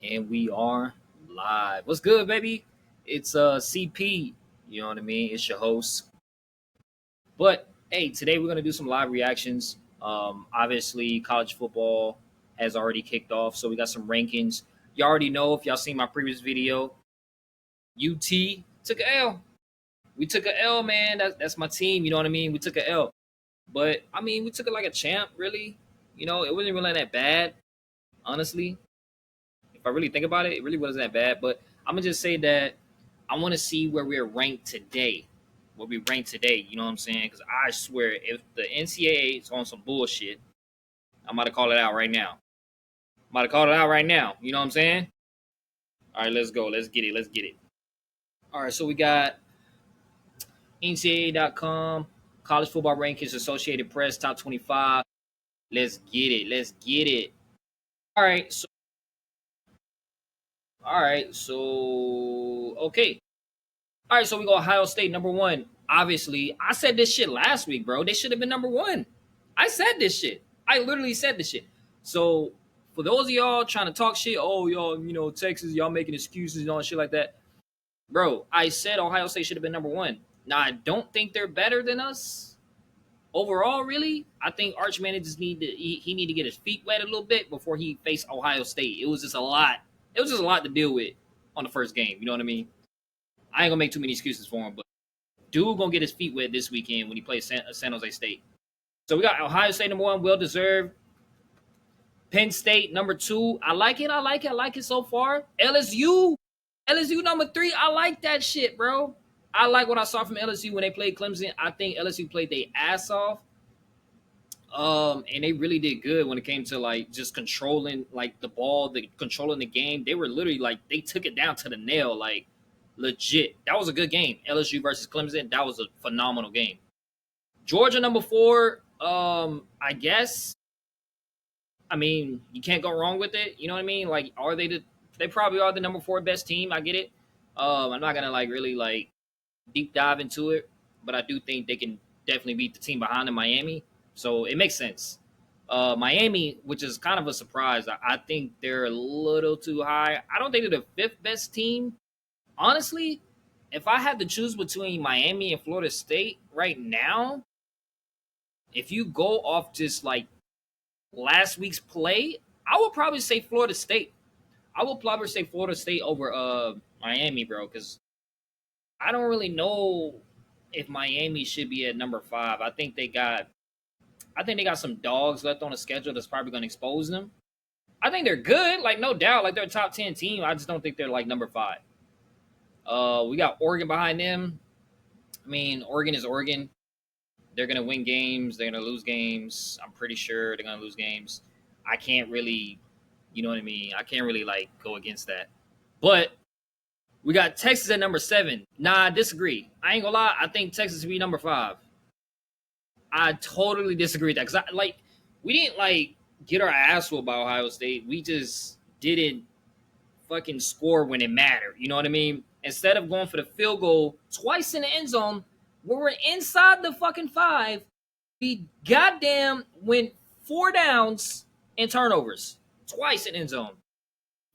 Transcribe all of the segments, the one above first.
And we are live. What's good, baby? It's CP. You know what I mean? It's your host. But hey, today we're gonna do some live reactions. Obviously, college football has already kicked off, so we got some rankings. You already know if y'all seen my previous video. UT took a L. We took a L, man. That's my team. You know what I mean? We took a L, but I mean, we took it like a champ. Really, it wasn't really that bad, honestly. If I really think about it, it really wasn't that bad. But I'm gonna just say that I want to see where we're ranked today. Where we ranked today, you know what I'm saying? Because I swear, if the NCAA is on some bullshit, I'm about to call it out right now. I'm about to call it out right now. You know what I'm saying? All right, let's go. Let's get it. Let's get it. All right, so we got NCAA.com, College Football Rankings, Associated Press, Top 25. Let's get it. Let's get it. All right, so okay. All right, so we go Ohio State number one. Obviously, I said this shit last week, bro. They should have been number one. I said this shit. I literally said this shit. So for those of y'all trying to talk shit, oh y'all, Texas, y'all making excuses and all shit like that, bro. I said Ohio State should have been number one. Now I don't think they're better than us overall. Really, I think Arch Man just he need to get his feet wet a little bit before he faced Ohio State. It was just a lot. It was just a lot to deal with on the first game. You know what I mean? I ain't gonna make too many excuses for him, but dude gonna get his feet wet this weekend when he plays San Jose State. So we got Ohio State number one, well deserved. Penn State number two. I like it. I like it so far. LSU number three. I like that shit, bro. I like what I saw from LSU when they played Clemson. I think LSU played their ass off. And they really did good when it came to like just controlling like the ball, controlling the game. They were literally like they took it down to the nail, like legit. That was a good game. LSU versus Clemson. That was a phenomenal game. Georgia number four. I guess. I mean, you can't go wrong with it. You know what I mean? Like, they probably are the number four best team. I get it. I'm not gonna like really like deep dive into it, but I do think they can definitely beat the team behind them, Miami. So it makes sense. Miami, which is kind of a surprise, I think they're a little too high. I don't think they're the fifth best team. Honestly, if I had to choose between Miami and Florida State right now, if you go off just like last week's play, I would probably say Florida State. I will probably say Florida State over Miami, bro, because I don't really know if Miami should be at number five. I think they got some dogs left on the schedule that's probably going to expose them. I think they're good, like no doubt, like they're a top 10 team. I just don't think they're like number five. We got Oregon behind them. I mean, Oregon is Oregon. They're gonna win games. They're gonna lose games. I'm pretty sure they're gonna lose games. I can't really, you know what I mean. I can't really like go against that. But we got Texas at number seven. Nah, I disagree. I ain't gonna lie. I think Texas should be number five. I totally disagree with that because we didn't like get our ass whooped by Ohio State. We just didn't fucking score when it mattered. You know what I mean? Instead of going for the field goal twice in the end zone, when we're inside the fucking five, we goddamn went four downs and turnovers twice in end zone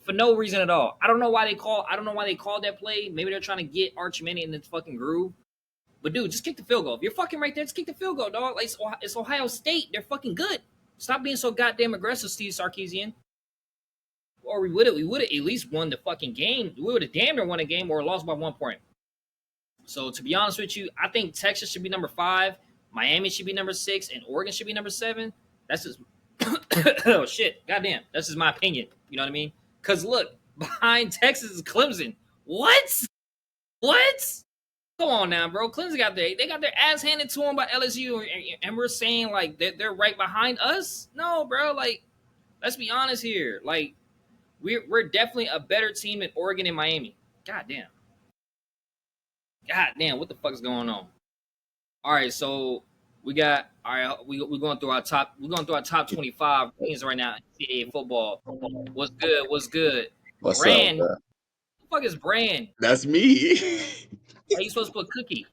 for no reason at all. I don't know why they called that play. Maybe they're trying to get Arch Manning in the fucking groove. But dude, just kick the field goal. If you're fucking right there, just kick the field goal, dog. Like it's Ohio State. They're fucking good. Stop being so goddamn aggressive, Steve Sarkisian. Or we would have at least won the fucking game. We would have damn near won a game or lost by 1 point. So to be honest with you, I think Texas should be number five, Miami should be number six, and Oregon should be number seven. That's just oh shit, goddamn. That's just my opinion. You know what I mean? Because look, behind Texas is Clemson. What? What? Come on now, bro. Clemson they got their ass handed to them by LSU, and we're saying like they're right behind us. No, bro. Like, let's be honest here. Like, we're definitely a better team in Oregon and Miami. God damn. God damn, what the fuck is going on? All right, so we got all right. We're going through our top. We're going through our top 25 teams right now in NCAA football. What's good? What's good? What's up, Brand. bro? What the fuck is Brand? That's me. How you supposed to put Cookie?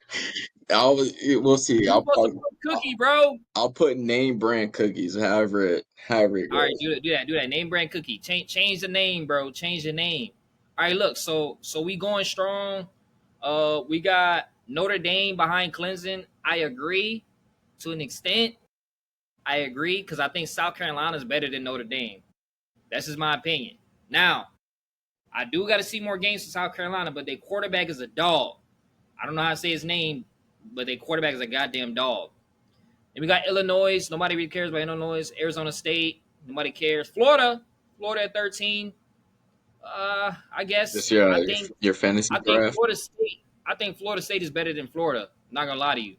We'll see. You supposed to put cookie, bro. I'll put name brand cookies, however it All right, goes. do that. Name brand cookie. Change the name, bro. Change the name. All right, look. So we going strong. We got Notre Dame behind Clemson. I agree to an extent. I agree because I think South Carolina is better than Notre Dame. That's just my opinion. Now, I do got to see more games from South Carolina, but their quarterback is a dog. I don't know how to say his name, but their quarterback is a goddamn dog. And we got Illinois. Nobody really cares about Illinois. Arizona State. Nobody cares. Florida at 13. I This guess your fantasy I think draft. Florida State. I think Florida State is better than Florida. I'm not gonna lie to you.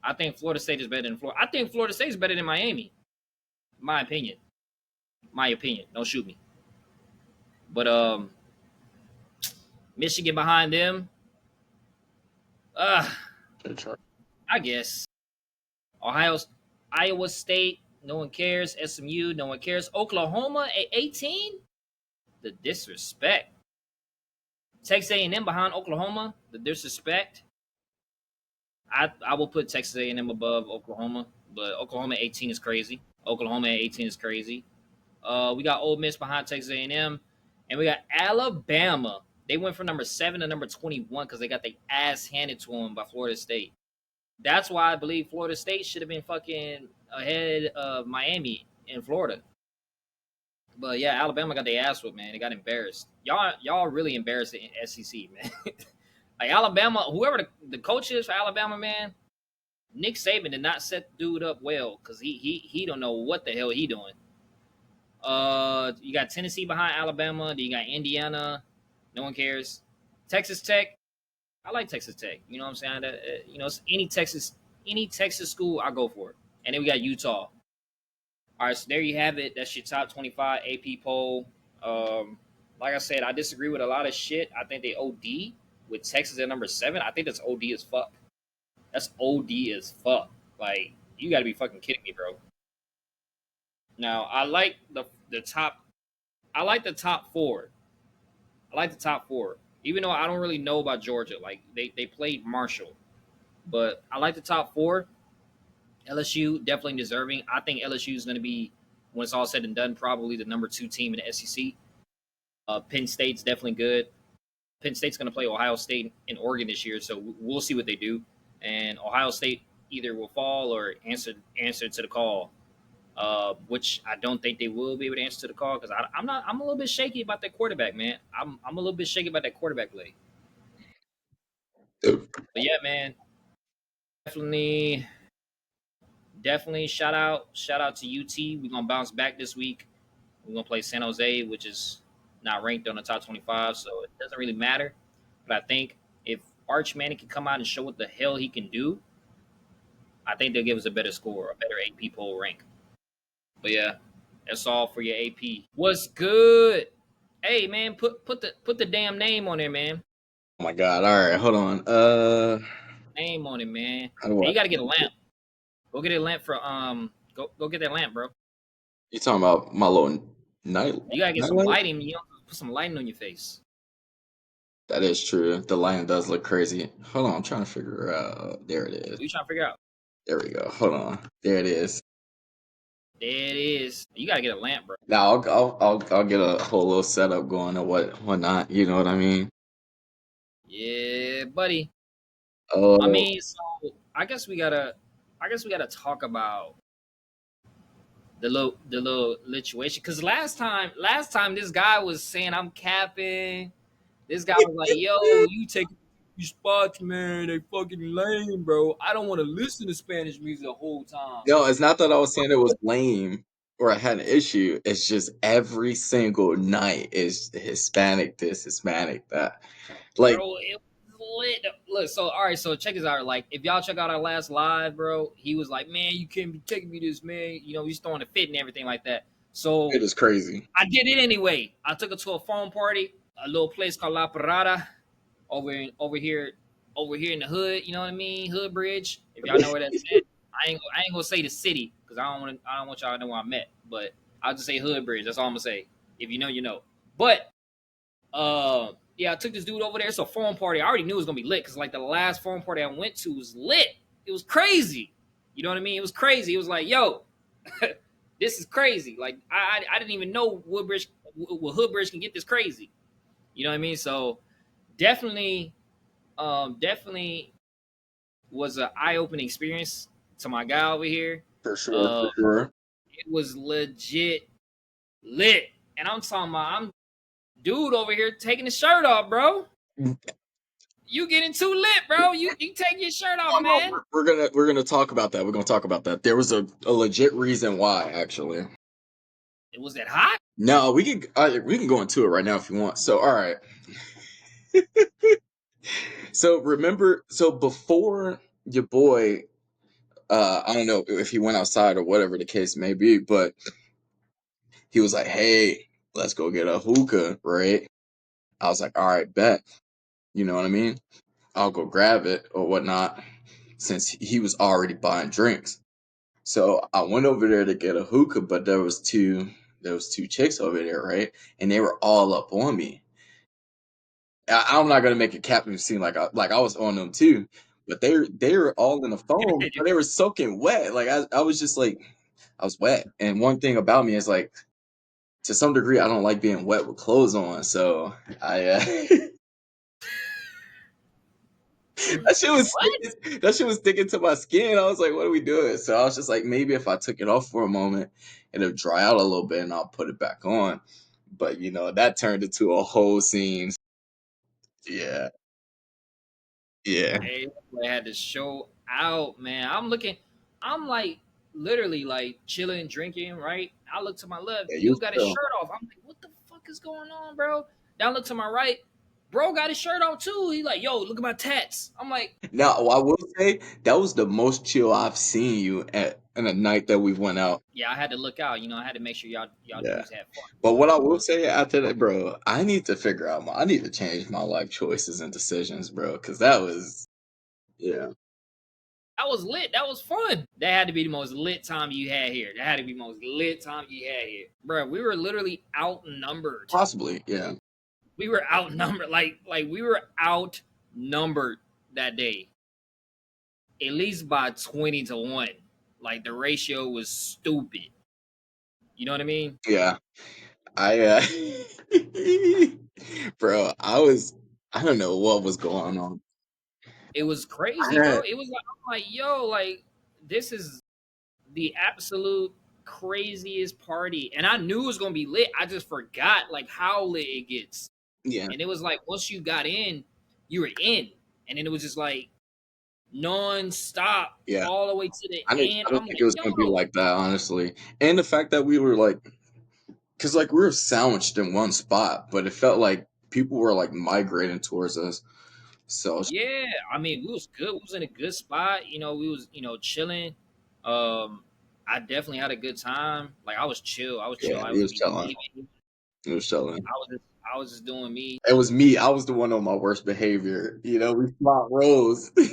I think Florida State is better than Florida. I think Florida State is better than Miami. My opinion. My opinion. Don't shoot me. But Michigan behind them. Uh, I guess Ohio, Iowa State. No one cares. SMU. No one cares. Oklahoma at 18. The disrespect. Texas A&M behind Oklahoma. The disrespect. I will put Texas A&M above Oklahoma, but Oklahoma 18 is crazy. Oklahoma at 18 is crazy. We got Ole Miss behind Texas A&M, and we got Alabama. They went from number 7 to number 21 because they got their ass handed to them by Florida State. That's why I believe Florida State should have been fucking ahead of Miami in Florida. But yeah, Alabama got their ass whooped, man. They got embarrassed. Y'all really embarrassed the SEC, man. Like Alabama, whoever the coach is for Alabama, man, Nick Saban did not set the dude up well because he don't know what the hell he doing. You got Tennessee behind Alabama. Then you got Indiana. No one cares. Texas Tech. I like Texas Tech. You know what I'm saying? You know, it's any Texas school, I go for it. And then we got Utah. All right, so there you have it. That's your top 25 AP poll. Like I said, I disagree with a lot of shit. I think they OD with Texas at number 7. I think that's OD as fuck. That's OD as fuck. Like you got to be fucking kidding me, bro. Now I like the top. I like the top four. I like the top four. Even though I don't really know about Georgia, like they played Marshall, but I like the top four. LSU definitely deserving. I think LSU is going to be, when it's all said and done, probably the number 2 team in the SEC. Penn State's definitely good. Penn State's going to play Ohio State and Oregon this year, so we'll see what they do. And Ohio State either will fall or answer to the call, which I don't think they will be able to answer to the call because I'm not. I'm a little bit shaky about that quarterback, man. I'm a little bit shaky about that quarterback play. But yeah, man, definitely definitely shout out to UT. We're gonna bounce back this week. We're gonna play San Jose, which is not ranked on the top 25, so it doesn't really matter. But I think if Arch Manning can come out and show what the hell he can do, I think they'll give us a better score, a better AP poll rank. But yeah, that's all for your AP. What's good? Hey man, put the damn name on there, man. Oh my god! All right, hold on. Name on it, man. How do And I? you gotta get a lamp. Go get a lamp for go get that lamp, bro. You talking about my little You gotta get night some light? lighting. You know, put some lighting on your face. That is true. The lion does look crazy. Hold on, I'm trying to figure out. There it is. What you trying to figure out? There we go. Hold on. There it is. There it is. You gotta get a lamp, bro. Now I'll get a whole little setup going or whatnot. You know what I mean? Yeah, buddy. I Oh, mean, so I guess we gotta talk about the little situation because last time this guy was saying I'm capping. This guy was like, "Yo, you take these spots, man. They fucking lame, bro. I don't want to listen to Spanish music the whole time." no, it's not that I was saying it was lame or I had an issue. It's just every single night is Hispanic this, Hispanic that. Like, Bro, it was lit. Look, so all right, so check this out. Like, if y'all check out our last live, bro, he was like, "Man, you can't be taking me this, man. You know, he's throwing a fit and everything like that." it So is crazy. I did it anyway. I took her to a phone party, a little place called La Parada, over here in the hood. You know what I mean? Hood Bridge. If y'all know where that's at, I ain't gonna say the city because I don't want y'all to know where I'm at. But I'll just say Hood Bridge. That's all I'm gonna say. If you know, you know. But Yeah, I took this dude over there. It's a foam party. I already knew it was gonna be lit because like the last foam party I went to was lit. It was crazy. You know what I mean? It was crazy. It was like, yo, this is crazy. Like I didn't even know Woodbridge, Hoodbridge can get this crazy. You know what I mean? So definitely, definitely was an eye opening experience to my guy over here. For sure, Uh, for sure. it was legit lit, and I'm talking about I'm dude over here taking his shirt off, bro. You getting too lit, bro. You take your shirt off, No, man. we're gonna talk about that. We're gonna talk about that. There was a legit reason why, actually. It was that hot. No, we can go into it right now if you want. So, all right. So remember, so before your boy, I don't know if he went outside or whatever the case may be, but he was like, "Hey, let's go get a hookah," right? I was like, "All right, bet." You know what I mean? I'll go grab it or whatnot, since he was already buying drinks. So I went over there to get a hookah, but there was two chicks over there, right? And they were all up on me. I'm not gonna make it Captain seem like I was on them too, but they were all in the foam, but they were soaking wet. Like I was just like I was wet. And one thing about me is like to some degree I don't like being wet with clothes on. So I that shit was What? sticking to my skin. I was like, what are we doing? So I was just like, maybe if I took it off for a moment, it'll dry out a little bit and I'll put it back on. But that turned into a whole scene. Yeah, yeah, Hey, I had to show out, man. I'm looking. I'm like literally like chilling, drinking. Right. I look to my left. yeah. You Dude got his still. shirt off. I'm like, what the fuck is going on, bro? Then I look to my right. Bro got his shirt off too. He like, yo, look at my tats. I'm like, Now, I will say that was the most chill I've seen you at in a night that we went out. yeah, I had to look out. I had to make sure y'all Yeah. dudes had fun. But what I You know what will I'm say after that, bro, I need to figure out I need to change my life choices and decisions, bro, because that was, yeah, That was lit. That was fun. That had to be the most lit time you had here. That had to be the most lit time you had here, bro. We were literally outnumbered. possibly, yeah, We were outnumbered. Like we were outnumbered that day, at least by 20-1. Like the ratio was stupid. You know what I mean? yeah. I, bro, I don't know what was going on. It was I crazy, bro. had, It was like I'm like, yo, like this is the absolute craziest party, and I knew it was gonna be lit. I just forgot like how lit it gets. yeah, And it was like once you got in, you were in, and then it was just like non-stop yeah. all the way to the end. I didn't I'm think like, it was gonna be yo, like that, honestly. And the fact that we were like, because like we were sandwiched in one spot, but it felt like people were like migrating towards us. So yeah. I mean, we was good. We was in a good spot. We was chilling. Um, I definitely had a good time. Like I was chill. I was chill. yeah, I we wasn't was even chilling. leaving. We was chilling. I was just doing me. It was me. I was the one on my worst behavior. We smart Rose. And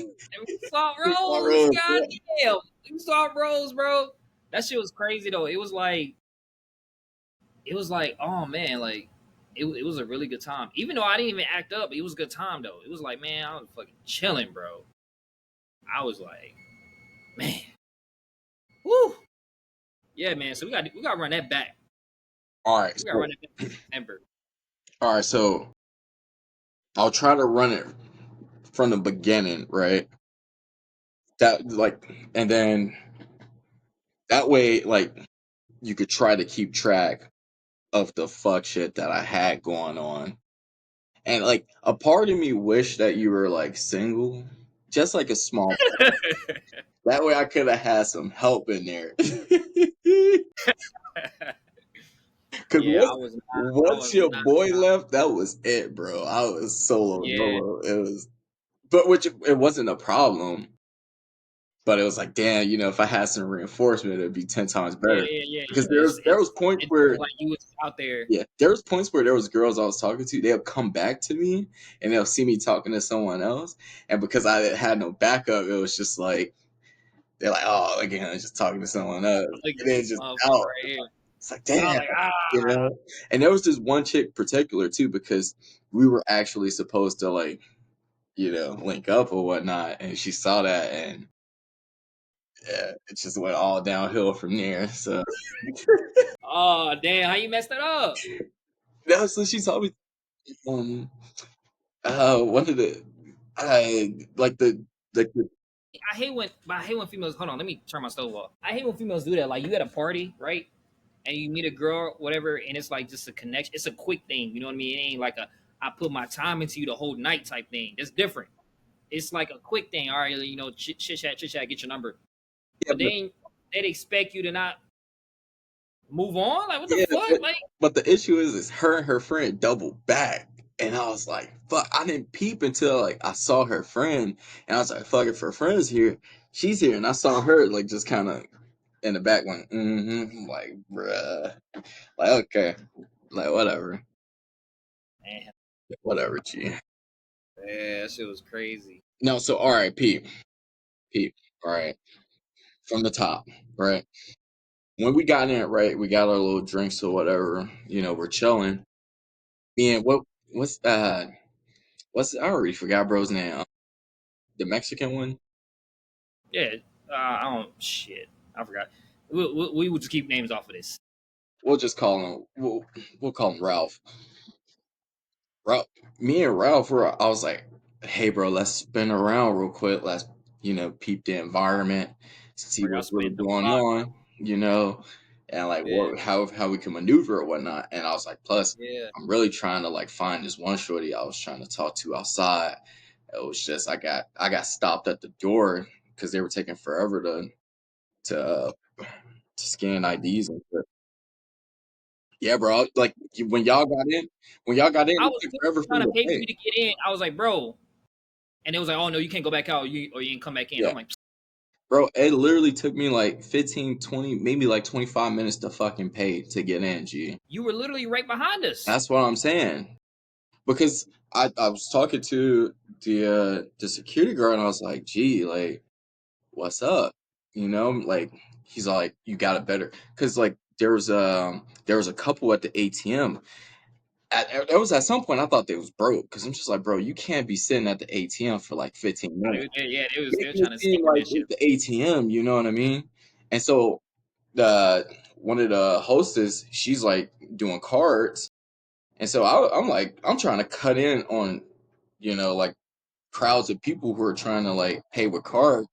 we saw We smart Rose. Rose. God damn, we saw Rose, bro. That shit was crazy though. It was like, oh man, like it was a really good time. Even though I didn't even act up, it was a good time though. It was like, man, I was fucking chilling, bro. I was like, man, whoo, yeah, man. So we got to run that back. All right, We got to run so that back in September. I'll try to run it from the beginning, right? That like, and then that way, like, you could try to keep track of the fuck shit that I had going on. And like, a part of me wished that you were like single, just like a small. That way, I could have had some help in there. Because Yeah, I once was your not. boy left, that was it, bro. I was solo Yeah, dolo. It was, but which it wasn't a problem. But it was like, damn, if I had some reinforcement, it'd be 10 times yeah, better. yeah, yeah. Because there was points It's where, like you was out there. yeah, there was points where there was girls I was talking to. They'll come back to me and they'll see me talking to someone else, and because I had no backup, it was just like they're like, oh, again, I'm just talking to someone else, Look at and then this just motherfucker out. right here. It's like, I was damn, like, ah, you know. And there was this one chick particular too, because we were actually supposed to like, link up or whatnot, and she saw that, and yeah, it just went all downhill from there. So oh damn, how you messed it up? that's what she told me. Um, one of the, like the I hate when females. Hold on, let me turn my stove off. I hate when females do that. Like you at a party, right? And you meet a girl, whatever, and it's like just a connection. It's a quick thing, you know what I mean? It ain't like a I put my time into you the whole night type thing. It's different. It's like a quick thing. All right, chit chat, get your number. yeah, But then they'd expect you to not move on. Like what the yeah, fuck? Like but the issue is her and her friend doubled back. And I was like, fuck, I didn't peep until like I saw her friend, and I was like, fuck, if her friend's here, she's here. And I saw her like just kind of in the back went, like, bruh. Like, okay. Like, whatever. man, Whatever, G. yeah, that shit was crazy. No, so all right, peep. Peep. All right. From the top, right? When we got in, right, we got our little drinks or whatever, we're chilling. And what's I already forgot bro's name. The Mexican one? Yeah, I don't shit. I forgot. We would just keep names off of this. We'll just call him we'll call him Ralph. Ralph, me and Ralph were. I was like, "Hey, bro, let's spin around real quick. Let's, peep the environment, see Or y'all what's really spent the going block. on, and like Yeah, what how we can maneuver or whatnot." And I was like, "Plus, yeah. I'm really trying to like find this one shorty I was trying to talk to outside. It was just I got stopped at the door because they were taking forever to uh, to scan IDs and shit. Yeah, bro. Like when y'all got in, I it was took literally forever for trying me to to pay for pay. you to get in. I was like, bro, and it was like, oh no, you can't go back out. You ain't come back in. Yeah. I'm like, Bro, it literally took me like 15, 20, maybe like 25 minutes to fucking pay to get in, G. you were literally right behind us. That's what I'm saying. Because I was talking to the security guard, and I was like, gee, like, what's up? Like he's like, you got it better. Cause like there was a couple at the ATM. There was at some point I thought they was broke. Cause I'm just like, bro, you can't be sitting at the ATM for like 15 minutes. Yeah, they were Making it trying to seem scam like that shit. it's the ATM, you know what I mean? And so the one of the hostess, she's like doing cards, and so I'm like, I'm trying to cut in on, like crowds of people who are trying to like pay with card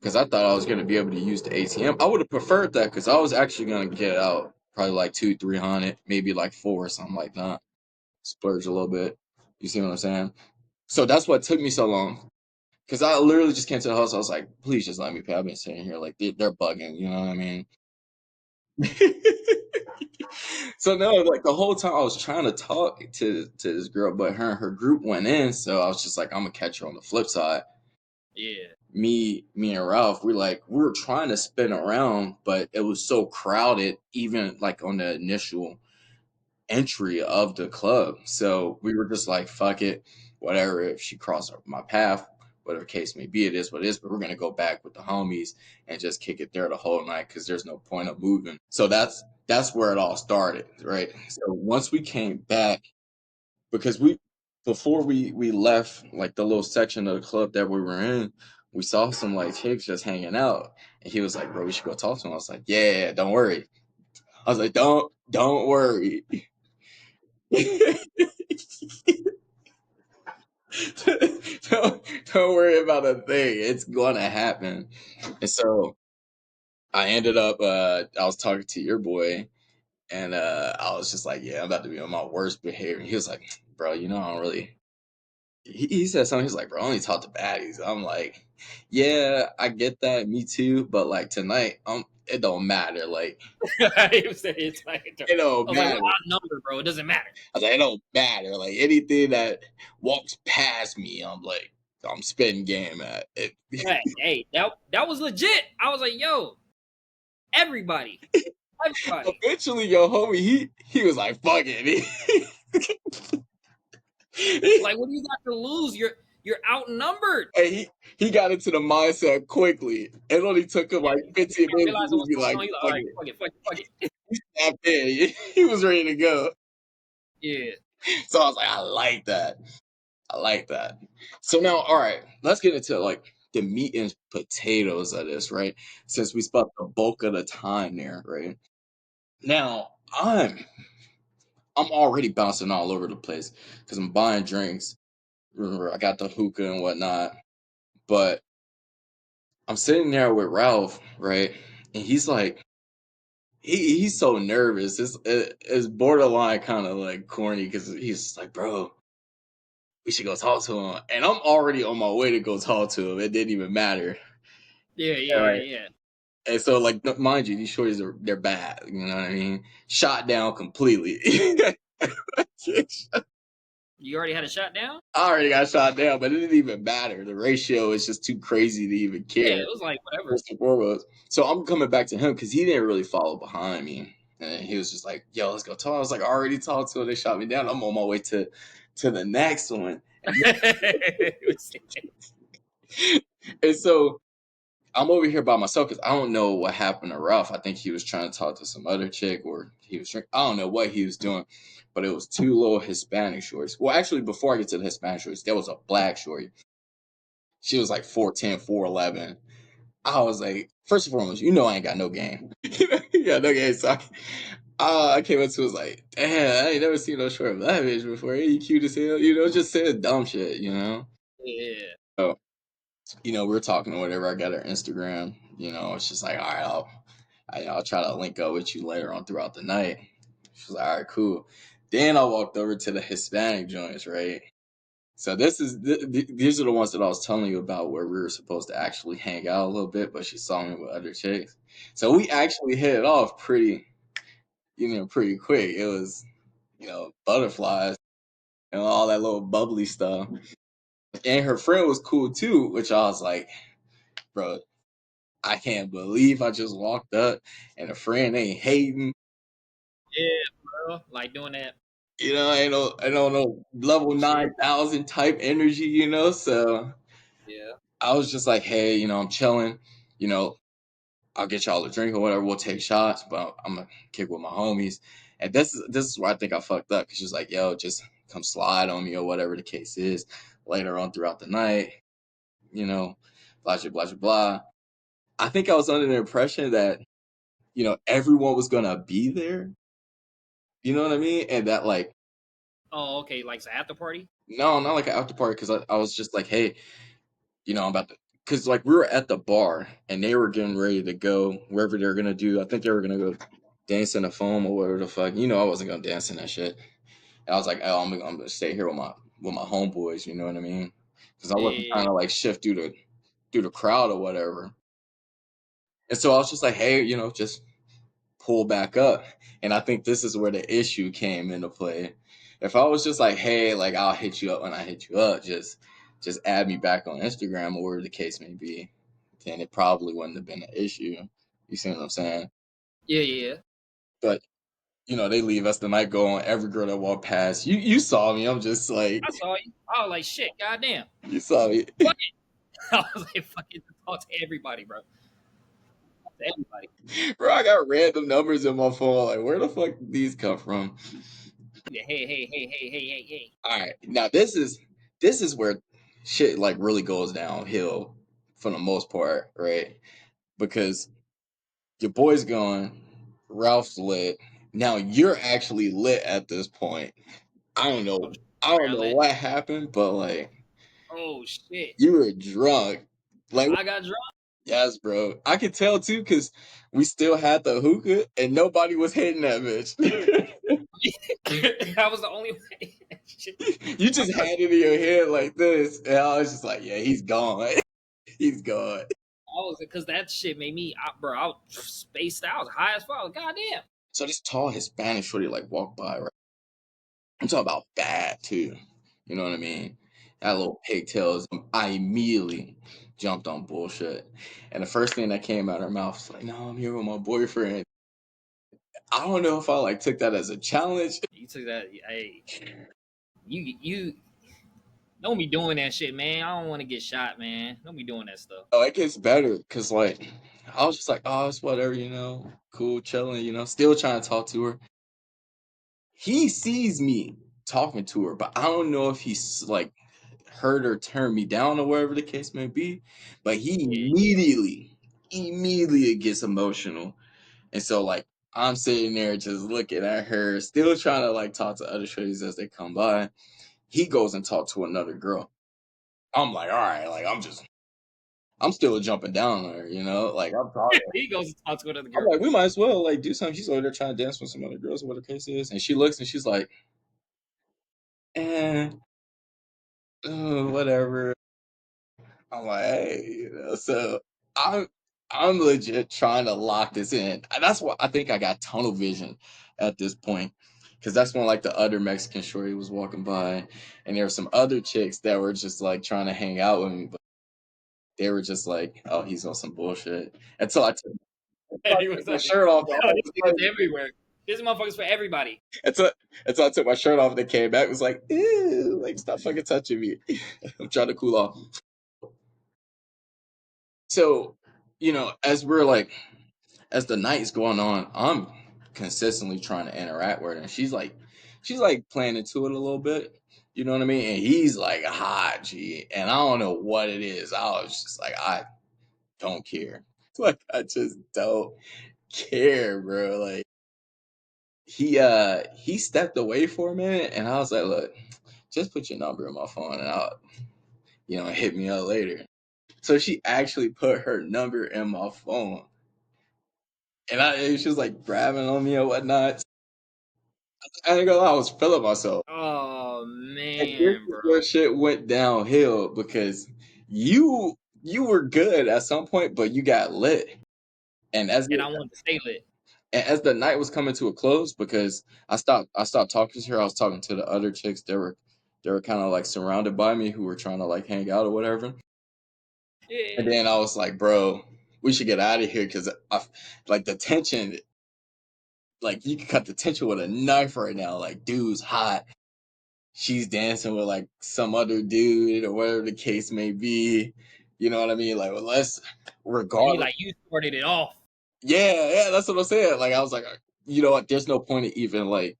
because I thought I was going to be able to use the ATM. I would have preferred that because I was actually going to get out probably like 200-300, maybe like four or something like that, splurge a little bit. You see what I'm saying? So that's what took me so long. Cause I literally just came to the house. I was like, please just let me pay. I've been sitting here like they're bugging. You know what I mean? So no, like the whole time I was trying to talk to this girl, but her group went in. So I was just like, I'm gonna catch her on the flip side. Yeah, Me and Ralph, we were trying to spin around, but it was so crowded, even like on the initial entry of the club. So we were just like, fuck it, whatever. If she crossed my path, whatever case may be, it is what it is. But we're gonna go back with the homies and just kick it there the whole night because there's no point of moving. So that's where it all started, right? So once we came back, because we before we left like the little section of the club that we were in, we saw some like chicks just hanging out, and he was like, "Bro, we should go talk to him." I was like, "Yeah, don't worry." I was like, "Don't worry." don't worry about a thing. It's gonna happen. And so I ended up I was talking to your boy, and I was just like, yeah, I'm about to be on my worst behavior. He was like, bro, I don't really he said something, he's like, bro, I only talk to baddies. I'm like, yeah, I get that, me too, but like tonight, it don't matter. Like it was, it's like, it I don't was like, what matter. odd number, bro? It doesn't matter. I was like, it don't matter. Like anything that walks past me, I'm like, I'm spitting game at it. Hey, that was legit. I was like, yo, everybody, everybody. Eventually, your homie, he was like, fuck it. Like, what do you got to lose? You're outnumbered. And he got into the mindset quickly. It only took him Yeah, like he 15 minutes to realized just what's be going like, on. He's like, all fuck right, it. fuck it. He snapped in. He was ready to go. Yeah. So I was like, I like that. I like that. So now, all right, let's get into like the meat and potatoes of this, right? Since we spent the bulk of the time there, right? Now I'm already bouncing all over the place because I'm buying drinks. Remember, I got the hookah and whatnot, but I'm sitting there with Ralph, right? And he's like, he's so nervous. It's borderline kind of like corny because he's just like, bro, we should go talk to him. And I'm already on my way to go talk to him. It didn't even matter. Yeah, All yeah, right. yeah. And so, like, mind you, these shorties they're bad. You know what I mean? Shot down completely. You already had a shot down? I already got shot down, but it didn't even matter. The ratio is just too crazy to even Yeah, care. it was like whatever. First and foremost. So I'm coming back to him because he didn't really follow behind me. And he was just like, yo, let's go talk. I was like, I already talked to him. They shot me down. I'm on my way to the next one. And so I'm over here by myself because I don't know what happened to Ralph. I think he was trying to talk to some other chick or he was drinking. I don't know what he was doing, but it was two little Hispanic shorts. Well, actually, before I get to the Hispanic shorts, there was a black short. She was like 4'10", 4'11". I was like, first and foremost, you know I ain't got no game. Yeah, no game. So I came up to was like, damn, I ain't never seen no short black bitch before. You cute as hell, just saying dumb shit, Yeah. So, we were talking or whatever. I got her Instagram. It's just like, all right, I'll try to link up with you later on throughout the night. She was like, all right, cool. Then I walked over to the Hispanic joints, right? So these are the ones that I was telling you about where we were supposed to actually hang out a little bit, but she saw me with other chicks. So we actually hit it off pretty quick. It was, butterflies and all that little bubbly stuff. And her friend was cool too, which I was like, bro, I can't believe I just walked up and a friend ain't hating. Yeah, bro. Like doing that I don't know level shit. 9,000 type energy. So Yeah. I was just like, hey, I'm chilling, you know, I'll get y'all a drink or whatever. We'll take shots, but I'm gonna kick with my homies. And this is where I think I fucked up because she was like, yo, just come slide on me or whatever the case is later on throughout the night, you know, blah, blah, blah, blah. I think I was under the impression that, everyone was gonna be there. You know what I mean? And that like, Oh, okay. Like it's an after party? no, not like an after party because I was just like, hey, I'm about to, because like we were at the bar and they were getting ready to go wherever they're gonna do. I think they were gonna go dance in the foam or whatever the fuck. I wasn't gonna dance in that shit. And I was like, oh, I'm gonna stay here with my homeboys. You know what I mean? Because I wasn't trying Yeah. to like shift through the crowd or whatever. And so I was just like, hey, just pull back up. And I think this is where the issue came into play. If I was just like, hey, like I'll hit you up when I hit you up, just add me back on Instagram or whatever the case may be, then it probably wouldn't have been an issue. You see what I'm saying? Yeah, yeah. But they leave us the night go on every girl that walked past. You saw me. I'm just like I saw you. I was like, shit, goddamn. you saw me. Fuck it. I was like, fuck it. Talk to everybody, bro. Talk to everybody. Bro, I got random numbers in my phone. Like, where the fuck did these come from? Yeah, hey, hey, hey, hey, hey, hey, hey. All right. Now this is where shit like really goes downhill for the most part, right? Because your boy's gone, Ralph's lit. Now you're actually lit at this point. I don't Oh, know. shit. I I don't got know lit. what happened, but like Oh shit. you were drunk. Like I got drunk. yes, bro. I could tell too because we still had the hookah and nobody was hitting that bitch. I was the only way. Shit. You just had it in your head like this, and I was just like, "Yeah, he's gone. He's gone." I was because that shit made me, bro. I was spaced out, I was high as fuck. Goddamn. So this tall Hispanic shorty like walked by, right? I'm talking about bad too. You know what I mean? That little pigtails. I immediately jumped on bullshit, and the first thing that came out of her mouth was like, "No, I'm here with my boyfriend." I don't know if I like took that as a challenge. You took that. Hey, you. Don't be doing that shit, man. I don't want to get shot, man. Don't be doing that stuff. Oh, it gets better because like I was just like, oh, it's whatever, cool, chilling, still trying to talk to her. He sees me talking to her, but I don't know if he's like heard her turn me down or whatever the case may be. But he Yeah. immediately gets emotional. And so like I'm sitting there just looking at her, still trying to like talk to other shorties as they come by. He goes and talks to another girl. I'm like, all right, like I'm still jumping down on her, like I'm talking. He goes to talk to another I'm girl. like, we might as well like do something. She's over there trying to dance with some other girls, or what the case is. And she looks and she's like, eh, whatever. I'm like, hey, so I'm I'm legit trying to lock this in. And that's why I think I got tunnel vision at this point. Cause that's when like the other Mexican shorty was walking by and there were some other chicks that were just like trying to hang out with me, but they were just like, oh, he's on some bullshit. Until I He took was my like, shirt off. "Yo, this nigga's everywhere. This motherfucker's for everybody." Until, until I took my shirt off and they came back, it was like, ew, like stop fucking touching me. I'm trying to cool off. So, as the night's going on, I'm consistently trying to interact with her. And she's like playing into it a little bit. You know what I mean? And he's like hot, G. And I don't know what it is. I was just like, I don't care. Like, I just don't care, bro. Like he stepped away for a minute and I was like, look, just put your number in my phone and I'll, hit me up later. So she actually put her number in my phone. And she was like grabbing on me or whatnot. I ain't gonna lie, I was feeling myself. Oh And this man, is bro. where shit went downhill because you were good at some point, but you got lit. And And I wanted to stay lit. as the night was coming to a close, because I stopped talking to her, I was talking to the other chicks. They were kind of like surrounded by me who were trying to like hang out or whatever. And Yeah. then I was like, bro, we should get out of here because like the tension, like you can cut the tension with a knife right now. Like, dude's hot. She's dancing with like some other dude or whatever the case may be. You know what I mean? Like, well, And you regardless. like you started it off. Yeah, yeah, that's what I'm saying. Like, I was like, you know what? There's no point in even like,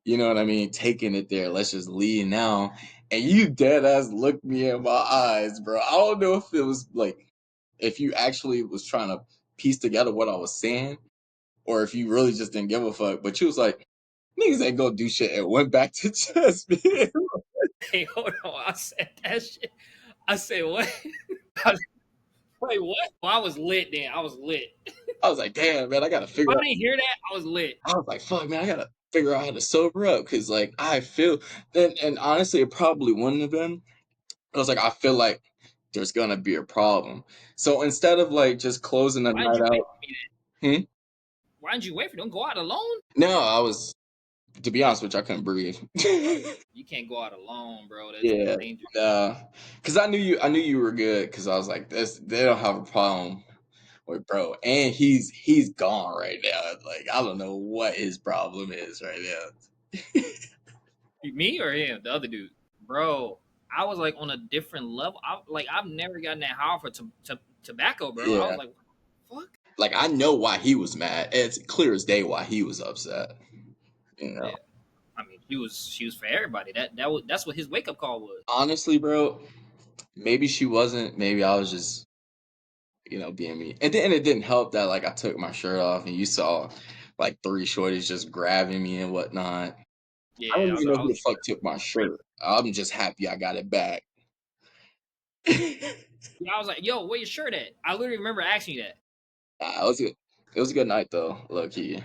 you know what I mean, taking it there. Let's just leave now. And you dead ass looked me in my eyes, bro. I don't know if it was like, if you actually was trying to piece together what I was saying, or if you really just didn't give a fuck. But you was like, niggas ain't gonna do shit and went back to just being. Hey, hold on. I said that shit. I said what? I was, wait, what? Well, I was lit then. I was lit. If I was like, damn, man, I gotta I figure out. didn't hear that, I was lit. I was like, fuck, man, I gotta figure out how to sober up because, like, I feel. And honestly, it probably wouldn't have been. I was like, I feel like there's gonna be a problem. So instead of like just closing the Why didn't night you wait out, for me then? hmm? Why didn't you wait for me? Don't go out alone. No, I was. To be honest with you, I couldn't breathe. You can't go out alone, bro. That's Yeah, dangerous. because I knew you were good. Because I was like, this, they don't have a problem with bro, and he's gone right now. Like, I don't know what his problem is right now. Me or him? The other dude, bro. I was like on a different level. I've never gotten that high for tobacco, bro. I was Yeah. like, what the fuck? Like, I know why he was mad. It's clear as day why he was upset. You know, Yeah. I mean, she was for everybody. That's what his wake up call was. honestly, bro, maybe she wasn't. Maybe I was just, being me. And then it didn't help that like I took my shirt off and you saw like three shorties just grabbing me and whatnot. I Yeah, don't even know I who was the fuck took my shirt. I'm just happy I got it back. yeah, I was like, yo, where your shirt at? I literally remember asking you that. It was good. It was a good night though, low key.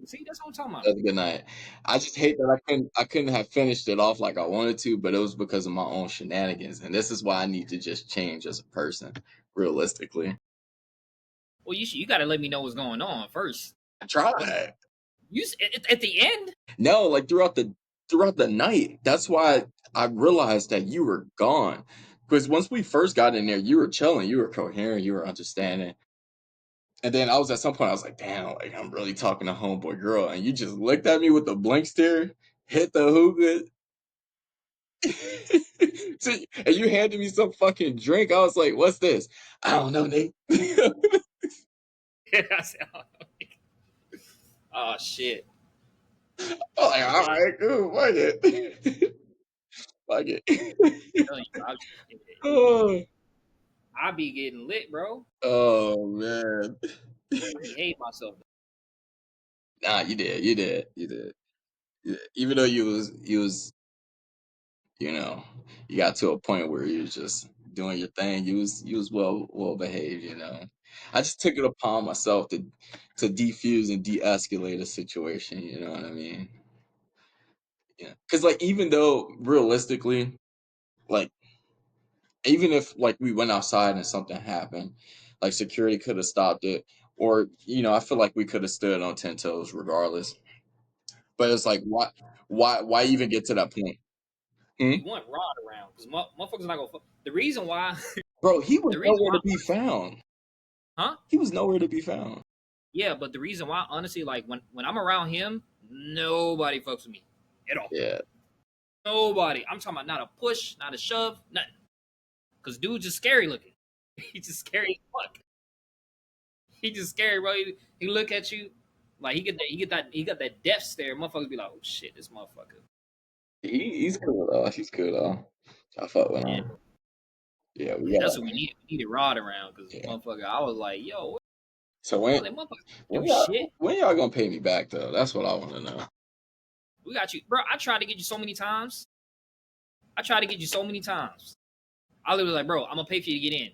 See, that's what I'm talking about. That was a good night. I just hate that I couldn't have finished it off like I wanted to, but it was because of my own shenanigans. And this is why I need to just change as a person, realistically. Well, you got to let me know what's going on first. I Was tried. at the end? No, like throughout the night. That's why I realized that you were gone. Because once we first got in there, you were chilling, you were coherent, you were understanding. And then I was at some point, I was like, damn, like I'm really talking to homeboy girl. And you just looked at me with a blank stare, hit the hookah. See, and you handed me some fucking drink. I was like, "What's this?" I don't know, Nate. I said, oh shit. I'm like, all Yeah, right, cool, fuck it, fuck it. telling you, Oh, I be getting lit, bro. oh man. I be hating myself. Nah, you did. Even though you was, you got to a point where you was just doing your thing. You was well behaved. I just took it upon myself to defuse and de-escalate a situation. You know what I mean? Yeah. Because like even though realistically, like even if like we went outside and something happened, like security could have stopped it, or I feel like we could have stood on 10 toes regardless. But it's like why even get to that point? Hmm? You want Rod around because motherfuckers not gonna. The reason why, Bro, he was the reason nowhere why, to be found. huh? He was nowhere to be found. Yeah, but the reason why, honestly, like when I'm around him, nobody fucks with me at all. Yeah. Nobody. I'm talking about not a push, not a shove, nothing. Cause dude just scary looking. He just scary as fuck. He just scary, bro. He look at you like he got that death stare. Motherfuckers be like, oh shit, this motherfucker. He's cool though. He's cool though. I fuck with Yeah, him. Yeah, we yeah, got that's what we need. We needed Rod around because yeah. motherfucker. I was like, yo, So I was like, motherfucker, when do shit. y'all gonna pay me back though? That's what I want to know. We got you, bro. I tried to get you so many times. I tried to get you so many times. I literally was like, bro, I'm gonna pay for you to get in.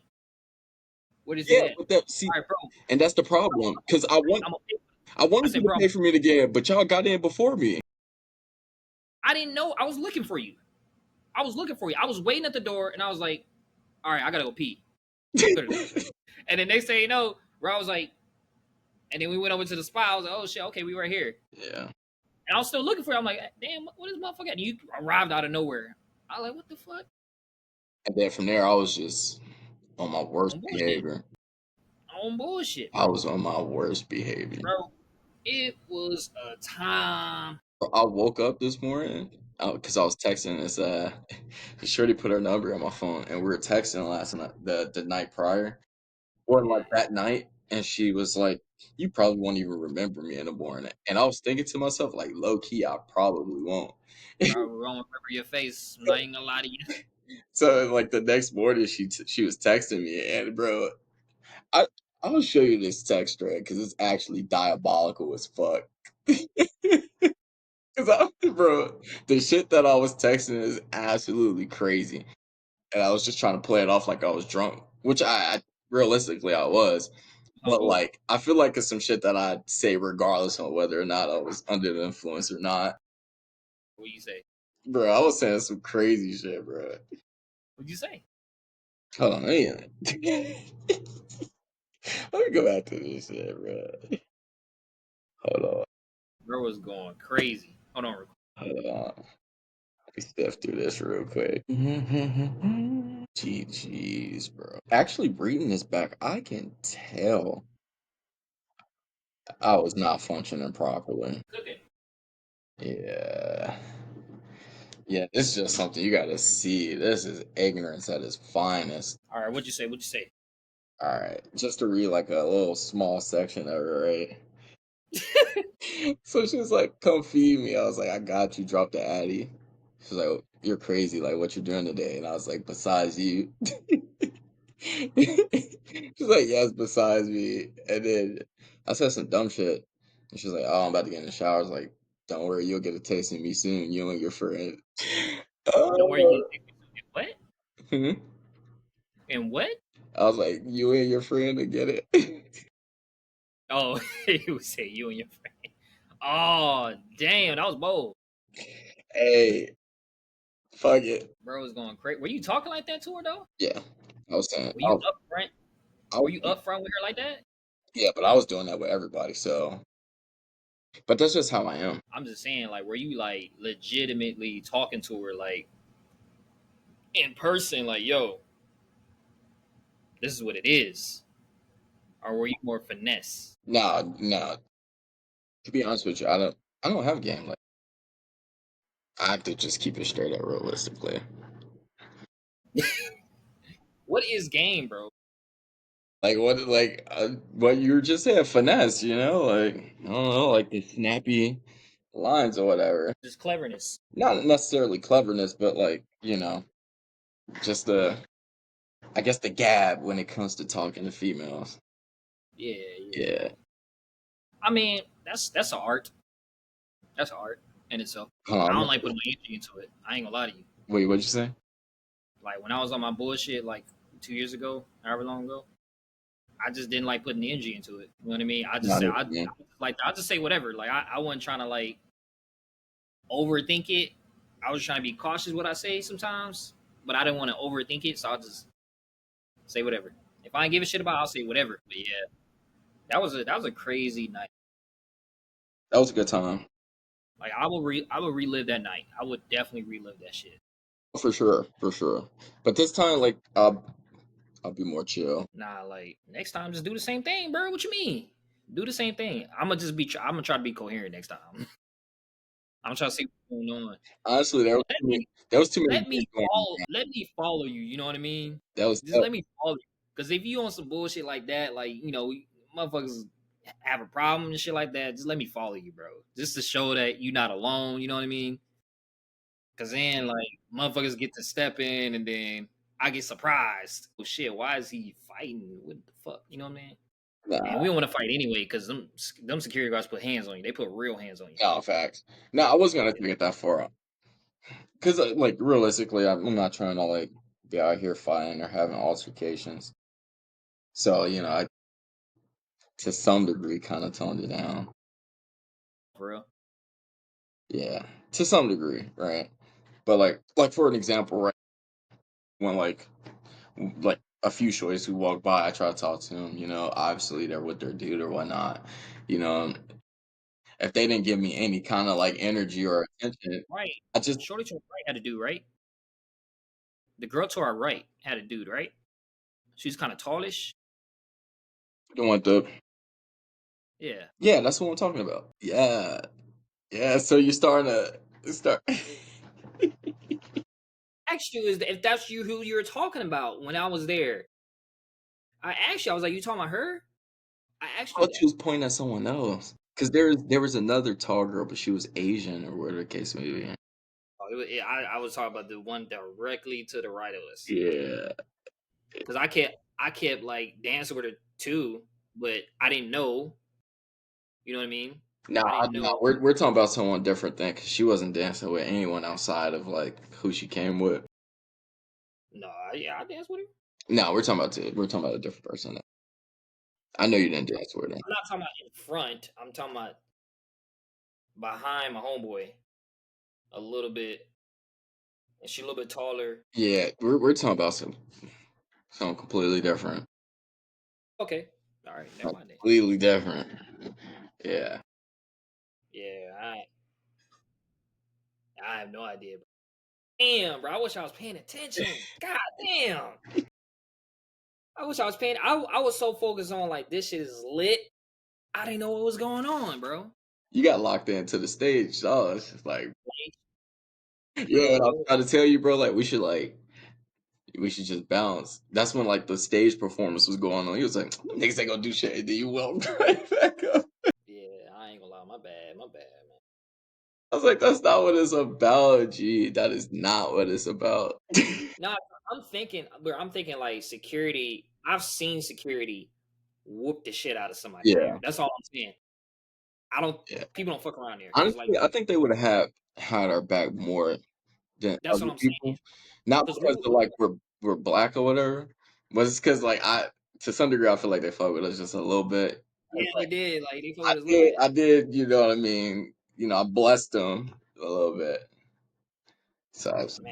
Where is it Yeah, at? but that see, All right, bro. and that's the problem because I'm gonna pay. I I wanted you said, to bro, pay for me to get in, but y'all got in before me. I didn't know. I was looking for you. I was looking for you. I was waiting at the door, and I was like, all right, I gotta go pee. And then next thing you know, bro, I was like, and then we went over to the spot. I was like, oh shit, okay, we right here. Yeah, And I was still looking for you. I'm like, damn, what is motherfucker? And you arrived out of nowhere. I was like, what the fuck? and then from there I was just on my worst On bullshit. behavior. On bullshit, I bro. was on my worst behavior. Bro, it was a time. I woke up this morning because I was texting this. Shorty put her number on my phone, and we were texting last night, the night prior, or like Yeah. that night, and she was like, "You probably won't even remember me in the morning." And I was thinking to myself, like, low key, I probably won't. Probably won't remember your face. I'm not even gonna lie to you. So like the next morning, she was texting me, and bro, I I'll show you this text thread because it's actually diabolical as fuck. Because bro, the shit that I was texting is absolutely crazy, and I was just trying to play it off like I was drunk, which I realistically I was. But Hungover. like, I feel like it's some shit that I'd say regardless on whether or not I was under the influence or not. What you say? Bro, I was saying some crazy shit, bro. What you say? Hold on, let me go back to this shit, bro. Hold on, Bro was going crazy. Hold on. hold on. Let me step through this real quick. GG's, bro. Actually, reading this back, I can tell I was not functioning properly. Cooking. Yeah. Yeah, this is just something you gotta see. This is ignorance at its finest. All right, what'd you say? What'd you say? Alright, just to read like a little small section of it, right? So she was like, come feed me. I was like, I got you, drop the Addy. She's like, you're crazy, like what you doing today? And I was like, besides you. She's like, yes, besides me. And then I said some dumb shit. And she's like, oh, I'm about to get in the shower. I was like, don't worry, you'll get a taste of me soon, you and your friend. Don't worry, you Oh. get what? Hmm? And what? I was like, you and your friend to get it. Oh, he would say you and your friend. Oh, damn, that was bold. Hey, fuck it. Bro was going crazy. Were you talking like that to her though? Yeah, I was saying, Were you upfront? I Were was, you upfront with her like that? yeah, but I was doing that with everybody. So, but that's just how I am. I'm just saying, like, were you like legitimately talking to her like in person, like, yo, this is what it is? Or were you more finesse? Nah, nah. To be honest with you, I don't have a game like. I have to just keep it straight up realistically. What is game, bro? Like what you were just saying, finesse, like I don't know, like the snappy lines or whatever. Just cleverness. Not necessarily cleverness, but like, just the I guess the gab when it comes to talking to females. Yeah, yeah. Yeah. I mean, that's an art. That's an art in itself. Hold I on. don't like putting my energy into it. I ain't gonna lie to you. Wait, what'd you say? Like when I was on my bullshit like 2 years ago, however long ago, I just didn't like putting the energy into it. You know what I mean? I just Not say it, man. I just say whatever. Like I wasn't trying to like overthink it. I was trying to be cautious what I say sometimes, but I didn't want to overthink it, so I'll just say whatever. If I ain't give a shit about, it, I'll say whatever. But yeah, that was a crazy night. That was a good time. Like I will relive that night. I would definitely relive that shit. For sure, for sure. But this time, like, I'll be more chill. Nah, like next time, just do the same thing, bro. What you mean? Do the same thing. I'm gonna try to be coherent next time. I'm trying to see what's going on. Honestly, there was Let too many, me there was too many let things me going follow. on. Let me follow you. You know what I mean? That was Just that, let me follow you. Because if you on some bullshit like that, like motherfuckers have a problem and shit like that, just let me follow you, bro. Just to show that you're not alone. You know what I mean? Because then, like, motherfuckers get to step in, and then I get surprised. Oh shit! Why is he fighting? What the fuck? You know what I mean? And nah, we don't want to fight anyway because them security guards put hands on you. They put real hands on you. no facts. No, I wasn't gonna Yeah, take it that far. Because, like, realistically, I'm not trying to like be out here fighting or having altercations. So, I to some degree kind of toned it down. for real. Yeah, to some degree, right? But like for an example, right when like a few shorties who walk by, I try to talk to them. Obviously they're with their dude or whatnot. You know, if they didn't give me any kind of like energy or attention, Right. I just Shorty to our right had a dude, right? The girl to our right had a dude, right? She's kind of tallish. don't want the. Yeah. Yeah, that's what I'm talking about. Yeah, yeah. So you're starting to start. Asked you is if that's you who you were talking about when I was there. I asked you, I was like, you talking about her? I asked I you thought that. you was pointing at someone else. Because there was another tall girl, but she was Asian or whatever the case may be. I was talking about the one directly to the right of us. Yeah. Because I kept like dancing with her too, but I didn't know. You know what I mean? No, I didn't no, know. we're talking about someone different then, because she wasn't dancing with anyone outside of like who she came with. No, yeah, I danced with her. No, we're talking about a different person. I know you didn't dance with her. I'm not talking about in front. I'm talking about behind my homeboy a little bit, and she a little bit taller. Yeah, we're talking about something completely different. Okay, all right, never mind then. Completely different. Yeah. Yeah, I have no idea. Bro. Damn, bro, I wish I was paying attention. God damn, I wish I was paying. I was so focused on like this shit is lit. I didn't know what was going on, bro. You got locked into the stage. Oh, it's just like, Like, yeah, and I was bro, trying to tell you, bro, like we should just bounce. That's when like the stage performance was going on. He was like, "Them niggas ain't gonna do shit." And then you walked right back up. yeah, I ain't gonna lie, my bad, man. I was like, "That's not what it's about, G. That is not what it's about." No, I'm thinking like security. I've seen security whoop the shit out of somebody there. Yeah, That's all I'm saying. I don't. yeah. People don't fuck around there because like Honestly, I think they would have had our back more than that's what other I'm saying. people. Not Because because of like we're black or whatever, but it's because like to some degree I feel like they fuck with us just a little bit. yeah, It's they like did. Like they fuck I with us a little did, bit. I did, you know what I mean? I blessed them a little bit. So Man, it's let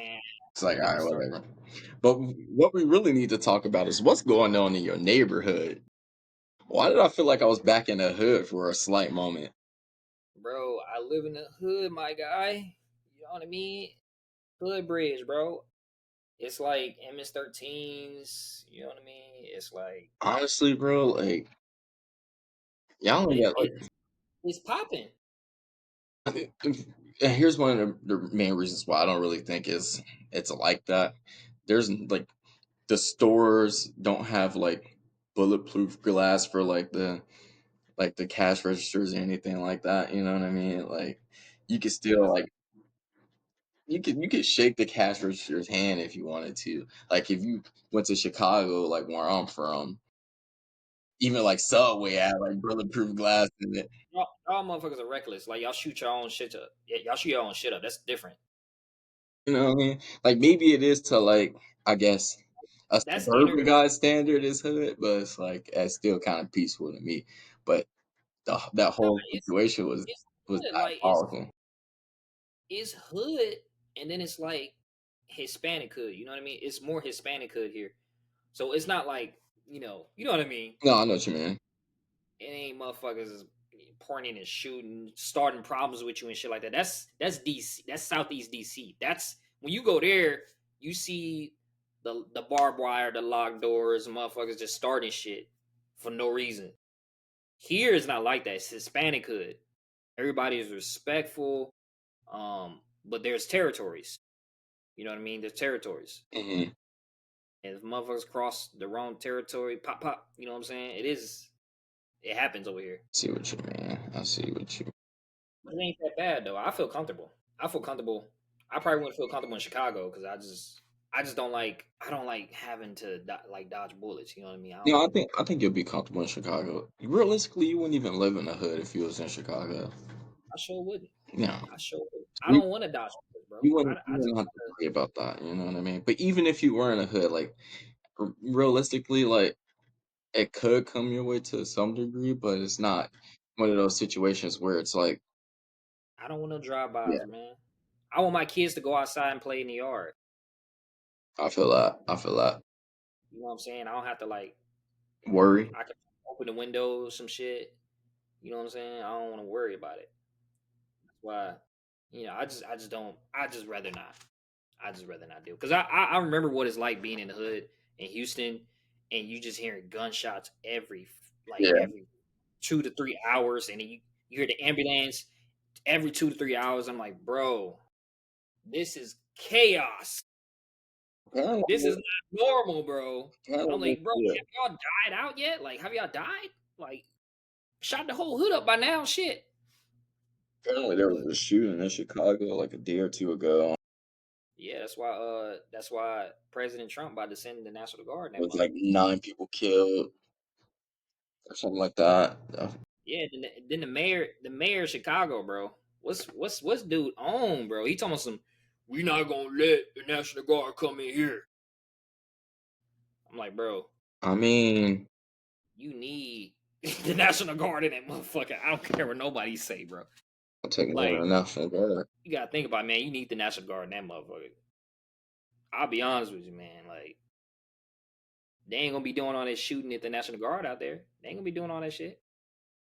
like, me all get the right, story, whatever. But what we really need to talk about is what's going on in your neighborhood. Why did I feel like I was back in the hood for a slight moment? bro. I live in the hood, my guy. You know what I mean? Hood bridge, bro. It's like MS-13s. You know what I mean? It's like Honestly, bro, like y'all ain't it, got it it's popping. like and here's one of the main reasons why I don't really think it's like that. There's like the stores don't have like bulletproof glass for like the cash registers or anything like that. You know what I mean? Like you could still like you could shake the cash register's hand if you wanted to. Like if you went to Chicago, like where I'm from, even like Subway had like bulletproof glass in it. Y'all motherfuckers are reckless. Like y'all shoot your own shit up. Yeah, y'all shoot your own shit up. That's different. You know what I mean? Like maybe it is to like I guess a That's suburban guy standard is hood, but it's like it's still kind of peaceful to me. But that nah, whole situation it's was hood. Like diabolical. it's hood, and then it's like Hispanic hood. You know what I mean? It's more Hispanic hood here, so it's not like you know what I mean. No, I know what you mean. It ain't motherfuckers is pointing and shooting, starting problems with you and shit like that. That's DC. That's Southeast DC. That's when you go there, you see the barbed wire, the locked doors, motherfuckers just starting shit for no reason. Here it's not like that. It's Hispanic hood. Everybody is respectful. But there's territories. You know what I mean? There's territories. Hmm. And if motherfuckers cross the wrong territory, pop pop. You know what I'm saying? It happens over here. See what you mean. I see what you. But it ain't that bad though. I feel comfortable. I feel comfortable. I probably wouldn't feel comfortable in Chicago because I just don't like I don't like having to like dodge bullets. You know what I mean? I No, don't. I think you'll be comfortable in Chicago. Realistically, you wouldn't even live in the hood if you was in Chicago. I sure wouldn't. No, I sure would. I you, don't want to dodge bullets, bro. you wouldn't you I just wouldn't have to worry about that. You know what I mean? But even if you were in a hood, like realistically, like it could come your way to some degree, but it's not one of those situations where it's like, I don't want no drive-bys, yeah, man. I want my kids to go outside and play in the yard. I feel that. I feel that. You know what I'm saying? I don't have to like Worry. I can open the windows, some shit. You know what I'm saying? I don't want to worry about it. That's why, I just don't. I just rather not. I just rather not do because I remember what it's like being in the hood in Houston, and you just hearing gunshots Yeah. every 2 to 3 hours, and then you hear the ambulance every 2 to 3 hours. I'm like, bro, this is chaos. Kind This is of, not normal, bro. kind I'm of, like, bro, yeah. have y'all died out yet? Like, have y'all died? Like, shot the whole hood up by now. Shit. Apparently, there was But a shooting in Chicago like a day or two ago. yeah, that's why President Trump about to send the National Guard in that With like motherfucker. 9 people killed or something like that. Yeah, then the mayor of Chicago, bro. What's dude on, bro? He talking about some. We not gonna let the National Guard come in here. I'm like, bro, I mean, you need the National Guard in that motherfucker. I don't care what nobody say, bro. I'll take more Like, than National Guard. you gotta think about it, man. You need the National Guard in that motherfucker. I'll be honest with you, man. Like, they ain't gonna be doing all that shooting at the National Guard out there. They ain't gonna be doing all that shit,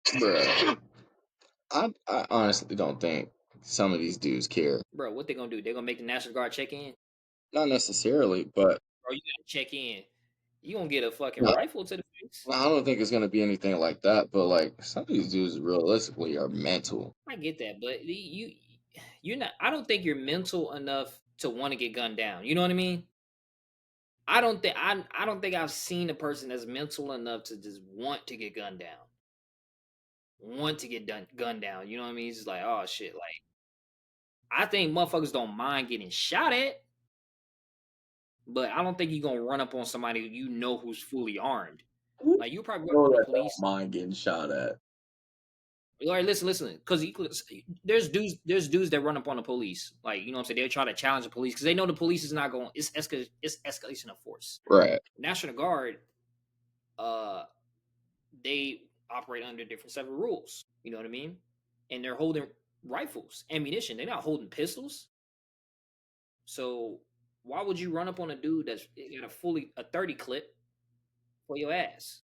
Bruh. I honestly don't think some of these dudes care. bro. What they gonna do? They gonna make the National Guard check in, Not necessarily, but bro. You gotta check in. You gonna get a fucking no, rifle to the face. I don't think it's gonna be anything like that. But like some of these dudes realistically are mental. I get that, but you're not. I don't think you're mental enough to want to get gunned down. You know what I mean? I don't think I've seen a person that's mental enough to just want to get gunned down, want to get done gunned down. You know what I mean? It's just like, oh shit. Like, I think motherfuckers don't mind getting shot at, but I don't think you're gonna run up on somebody you know who's fully armed. Who Like, you probably run up know on the that don't police. mind getting shot at? All right, listen, because there's dudes that run up on the police, like, you know what I'm saying. They try to challenge the police because they know the police is not going. It's escalation of force. Right. National Guard, uh, they operate under different set of rules. You know what I mean? And they're holding rifles, ammunition. They're not holding pistols. So why would you run up on a dude that's got a 30 clip for your ass?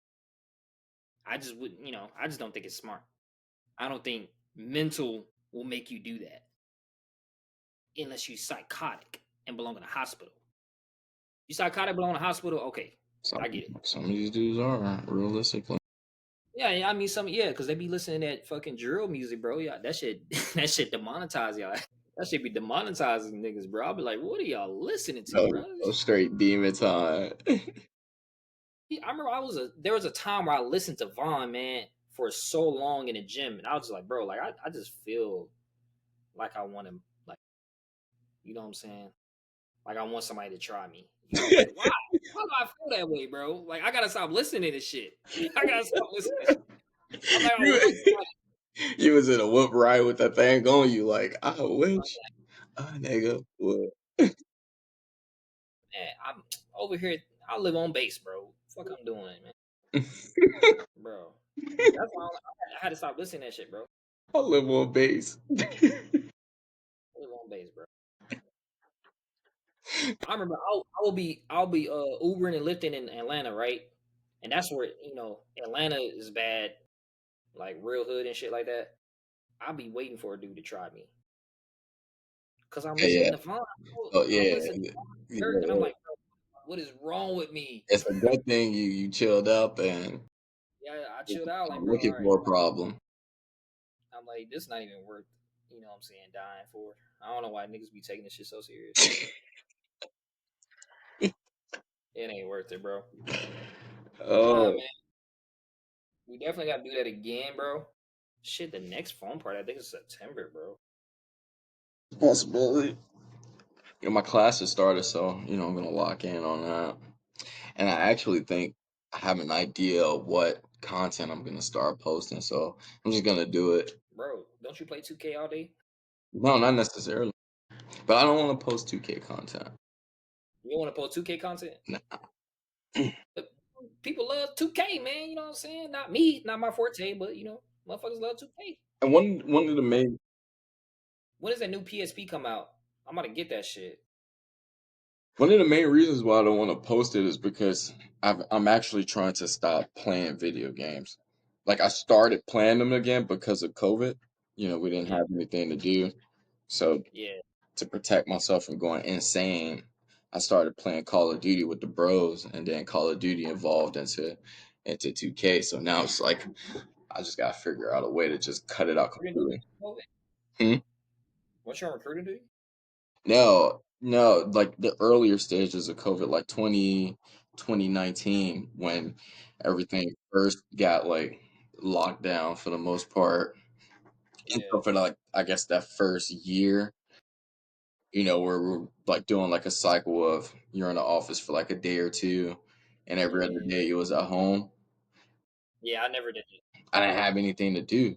I just wouldn't. I just don't think it's smart. I don't think mental will make you do that unless you're psychotic and belong in a hospital. You psychotic belong in a hospital, okay, Some I get it. some of these dudes are realistically. Yeah, yeah, I mean some yeah, because they be listening to that fucking drill music, bro. Yeah, that shit that shit demonetize y'all. That shit be demonetizing niggas, bro. I'll be like, what are y'all listening to, No, bro? no straight demon time. I remember there was a time where I listened to Vaughn, man, for so long in the gym, and I was just like, bro, like I just feel like I want to, like, you know what I'm saying? Like I want somebody to try me. You know, like why? Why do I feel that way, bro? Like I gotta stop listening to shit. I gotta stop listening to shit. I'm like, I want you, somebody. you was in a whoop ride with that thing on you, like, I wish a nigga would. Man, I'm over here. I live on base, bro. Fuck, I'm doing, man, bro. That's why I had to stop listening to that shit, bro. I live on base. I live on base, bro. I remember I'll be Ubering and lifting in Atlanta, right? And that's where Atlanta is bad, like real hood and shit like that. I'll be waiting for a dude to try me because I'm Yeah, listening yeah. to Vaughn. Oh, I'm yeah. listening to Yeah, Vaughn, and I'm yeah. like, bro, what is wrong with me? It's a good thing you chilled up and Yeah, I chilled out, like, bro, looking all right. for a problem. I'm like, this not even worth, what I'm saying, dying for. I don't know why niggas be taking this shit so serious. It ain't worth it, bro. But nah, Oh, man, we definitely gotta do that again, bro. Shit, the next phone part, I think it's September, bro. possibility. My classes started, so I'm gonna lock in on that. And I actually think I have an idea of what content I'm gonna start posting, so I'm just gonna do it. Bro, don't you play 2K all day? No, not necessarily, but I don't want to post 2K content. You don't want to post 2K content? Nah. But people love 2K, man. You know what I'm saying? Not me, not my forte, but motherfuckers love 2K. And one of the main When does that new PSP come out? I'm about to get that shit. reasons why I don't want to post it is because I'm actually trying to stop playing video games. Like I started playing them again because of COVID. We didn't Yeah, have anything to do, so yeah. to protect myself from going insane, I started playing Call of Duty with the bros, and then Call of Duty evolved into 2K. So now it's like I just gotta figure out a way to just cut it You out recruiting completely. duty? Hmm? What's your recruiting duty? No, no, like the earlier stages of COVID, like 2019, when everything first got like locked down for the most part. And Yeah, so for like I guess that first year, where we're like doing like a cycle of you're in the office for like a day or two, and every other yeah, day you was at home. yeah. I never did it. I didn't have anything to do,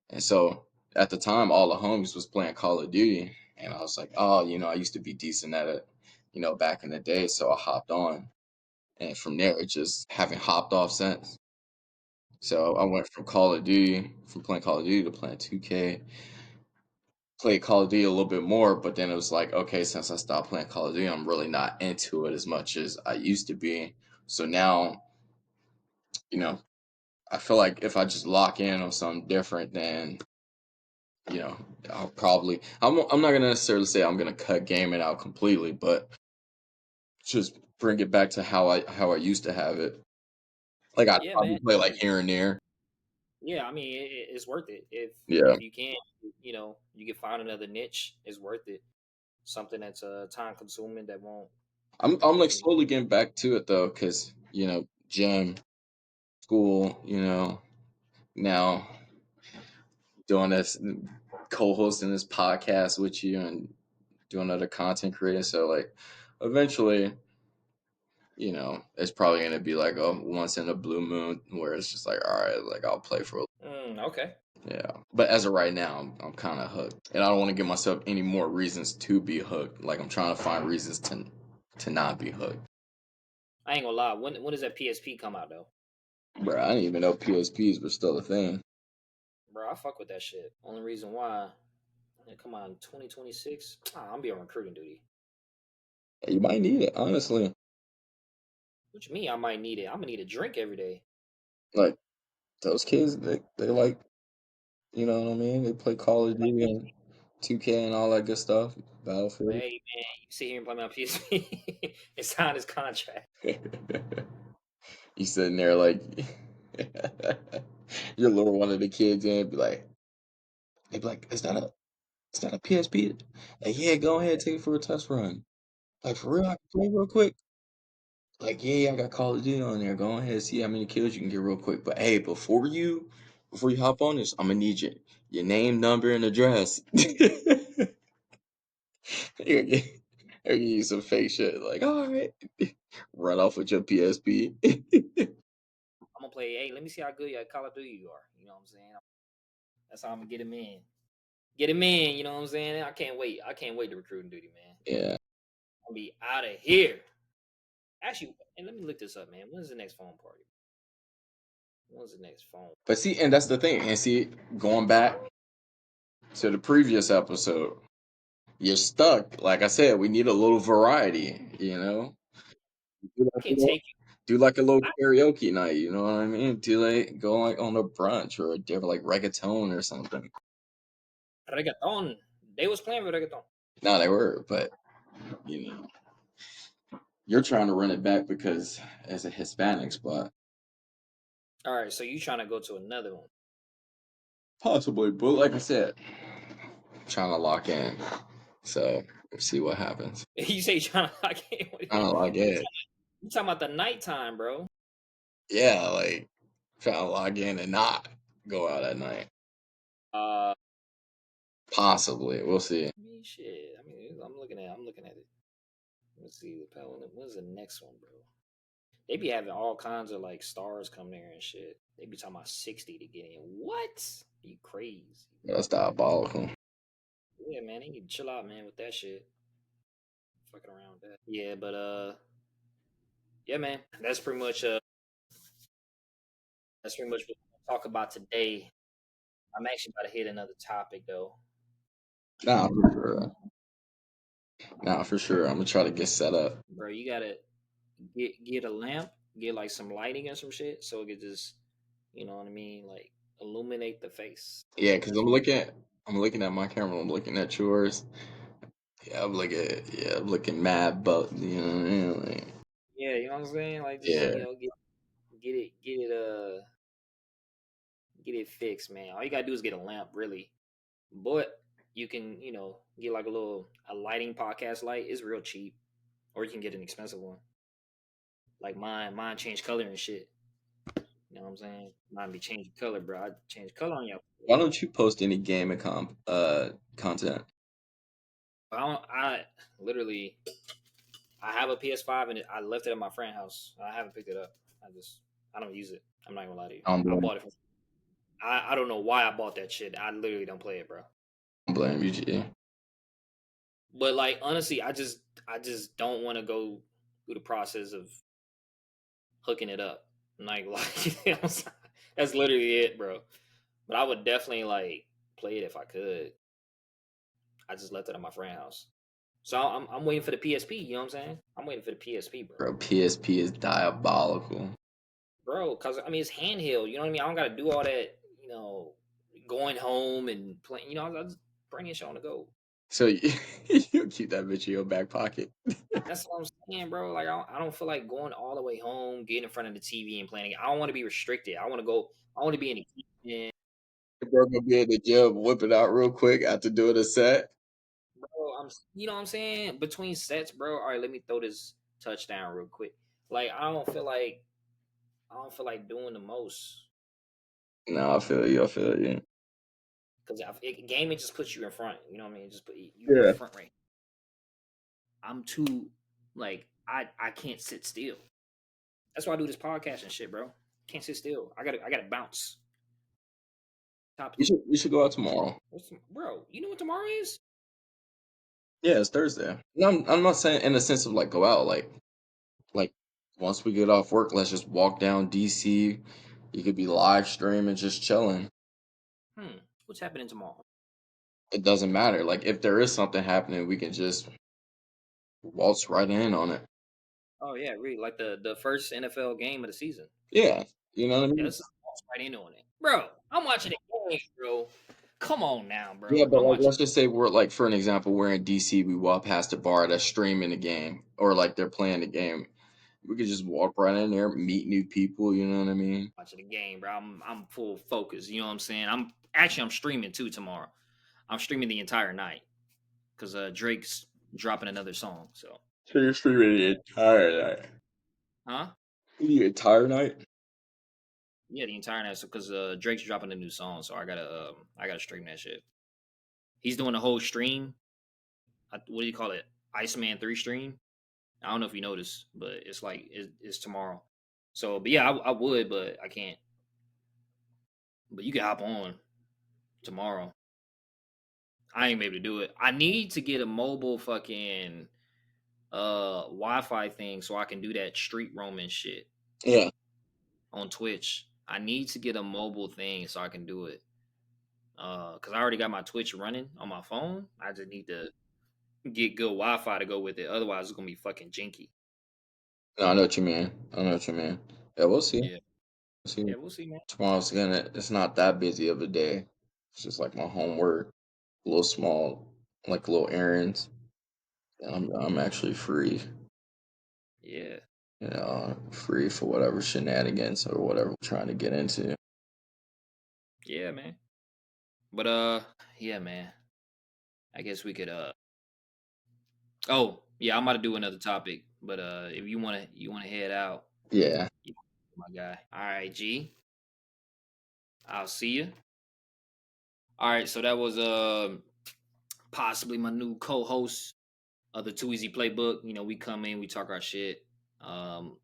and so at the time, all the homies was playing Call of Duty, and I was like, oh, I used to be decent at it, back in the day, so I hopped on, and from there, it just haven't hopped off since. So I went from playing Call of Duty to playing 2K, played Call of Duty a little bit more, but then it was like, okay, since I stopped playing Call of Duty, I'm really not into it as much as I used to be. So now, you know, I feel like if I just lock in on something different, then you know, I'm not gonna necessarily say I'm gonna cut gaming out completely, but just bring it back to how I used to have it. Like I'd Yeah, probably man. play like here and there. Yeah, I mean, it's worth it Yeah, if you can. You can find another niche. It's worth it. Something that's time consuming that won't. I'm like You know, slowly getting back to it though, because gym, school, now doing this, co-hosting this podcast with you and doing other content creating. So like, eventually, it's probably gonna be like a once in a blue moon where it's just like, all right, like I'll play for. okay. Yeah, but as of right now, I'm kind of hooked, and I don't want to give myself any more reasons to be hooked. Like I'm trying to find reasons to not be hooked. I ain't gonna lie. When does that PSP come out though? Bro, I didn't even know PSPs were still a thing. Bro, I fuck with that shit. Only reason why. Come on, 2026. I'm be on recruiting duty. You might need it, honestly. What you mean? I might need it. I'm gonna need a drink every day. Like those kids, they like, you know what I mean? They play Call of Like, Duty and 2K and all that good stuff. like, Battlefield. hey man, you sit here and play my PSP. It's signed his contract. You sitting there like, You lure one of the kids in, they'd be like, is that a PSP? Like, yeah, go ahead, take it for a test run. Like, for real, I can play real quick. Like, yeah, I got Call of Duty on there. Go ahead, see how many kills you can get real quick. But hey, before you hop on this, I'm gonna need your name, number, and address. You're gonna get, you're gonna use some fake shit. Like, all right, run off with your PSP. I'm gonna play. Hey, let me see how good at Call of Duty you are. You know what I'm saying? That's how I'm gonna get him in. Get him in. You know what I'm saying? I can't wait. I can't wait to recruiting duty, man. Yeah, I'm gonna be out of here. Actually, and let me look this up, man. When's the next phone party? When's the next phone? but see, and that's the thing. And see, going back to the previous episode, you're stuck. Like I said, we need a little variety. Do I like a can little, take you. do like a little I, karaoke night. You know what I mean? Do like go like on a brunch or a different like reggaeton or something. reggaeton. They was playing with reggaeton. No, they were, but you know, you're trying to run it back because it's a Hispanic spot. All right, so you trying to go to another one? Possibly, but like I said, trying to lock in. So let's see what happens. You say you trying to? I can't. Trying to lock in. You talking about the nighttime, bro? Yeah, like trying to log in and not go out at night. Uh, Possibly, we'll see. I mean, shit. I mean, I'm looking at it. Let's see the when's the next one, bro? They be having all kinds of like stars come there and shit. They be talking about 60 to get in. What? You crazy? That's diabolical. Yeah, man. They need to chill out, man, with that shit. Fucking around with that. Yeah, but yeah, man. That's pretty much what we'll talk about today. I'm actually about to hit another topic though, Nah, for sure. Nah, for sure. I'm gonna try to get set up. bro. You gotta get a lamp, get like some lighting or some shit, so it could just, you know what I mean, like illuminate the face. Yeah, because I'm looking at my camera. I'm looking at yours. I'm looking mad, but you know what I mean? Like, Yeah, you know what I'm saying. Like just yeah, get it fixed, man. All you gotta do is get a lamp, really. But you can, get like a lighting podcast light. It's real cheap, or you can get an expensive one. Like mine change color and shit. You know what I'm saying? Mine be changing color, bro. I change color on y'all. why don't you post any gaming content? I literally I have a PS5 and I left it at my friend's house. I haven't picked it up. I don't use it. I'm not gonna lie to you. I don't I blame, bought it from. I don't know why I bought that shit. I literally don't play it, bro. don't blame you, G. But like honestly, I just don't want to go through the process of hooking it up. Like you know that's literally it, bro. But I would definitely like play it if I could. I just left it at my friend's house. So I'm waiting for the PSP. You know what I'm saying? I'm waiting for the PSP, bro. Bro, PSP is diabolical. Bro, cause I mean it's handheld. You know what I mean? I don't got to do all that. Going home and playing. I just bring it on the go. So you keep that bitch in your back pocket. That's what I'm saying, bro. Like I don't feel like going all the way home, getting in front of the TV and playing. I don't want to be restricted. I want to go. I want to be in the kitchen, Bro, gonna be in the gym, whip it out real quick after doing a set. bro. You know what I'm saying? Between sets, bro. All right, let me throw this touchdown real quick. Like I don't feel like doing the most No, I feel you. I feel you. because gaming just puts you in front. You know what I mean? Just put you Yeah. front right. I'm too like I can't sit still. That's why I do this podcast and shit, bro. Can't sit still. I gotta bounce. Top of We should go out tomorrow. bro. You know what tomorrow is? Yeah, it's Thursday. No, I'm not saying in the sense of like go out, like once we get off work, let's just walk down DC. You could be live streaming, just chilling. What's happening tomorrow? It doesn't matter. Like if there is something happening, we can just waltz right in on it. Oh yeah, really? Like the first NFL game of the season. Yeah, you know what I Yeah, mean. let's just walk right in on it, bro. I'm watching the game, bro. Come on now, Yeah, bro. but I'm like watching. let's just say we're like for an example, we're in DC, we walk past a bar that's streaming the game, or like they're playing the game. We could just walk right in there, meet new people. You know what I mean? Watching the game, bro. I'm full focus. You know what I'm saying? I'm streaming too tomorrow. I'm streaming the entire night because Drake's dropping another song. So, So you're streaming the entire night. huh? The entire night? Yeah, the entire night. So, because Drake's dropping a new song, so I gotta stream that shit. He's doing a whole stream. What do you call it? Iceman 3 stream. I don't know if you noticed, but it's tomorrow. So, but yeah, I would, but I can't. But you can hop on tomorrow. I ain't able to do it. I need to get a mobile fucking Wi-Fi thing so I can do that street roaming shit Yeah. on Twitch. I need to get a mobile thing so I can do it. Cause I already got my Twitch running on my phone. I just need to get good Wi-Fi to go with it. Otherwise, it's gonna be fucking jinky. No, I know what you mean. I know what you mean. Yeah, we'll see. Yeah, We'll see. yeah, we'll see, man. Tomorrow's gonna. It's not that busy of a day. It's just like my homework, a little small, like little errands. And I'm actually free. Yeah, You know, free for whatever shenanigans or whatever we're trying to get into. yeah, man. But yeah, man. I guess we could Oh, yeah, I'm about to do another topic, but if you wanna head out, Yeah. you- my guy. All right, G. I'll see you. All right, so that was possibly my new co-host of the Too Easy Playbook. You know, we come in, we talk our shit. Um,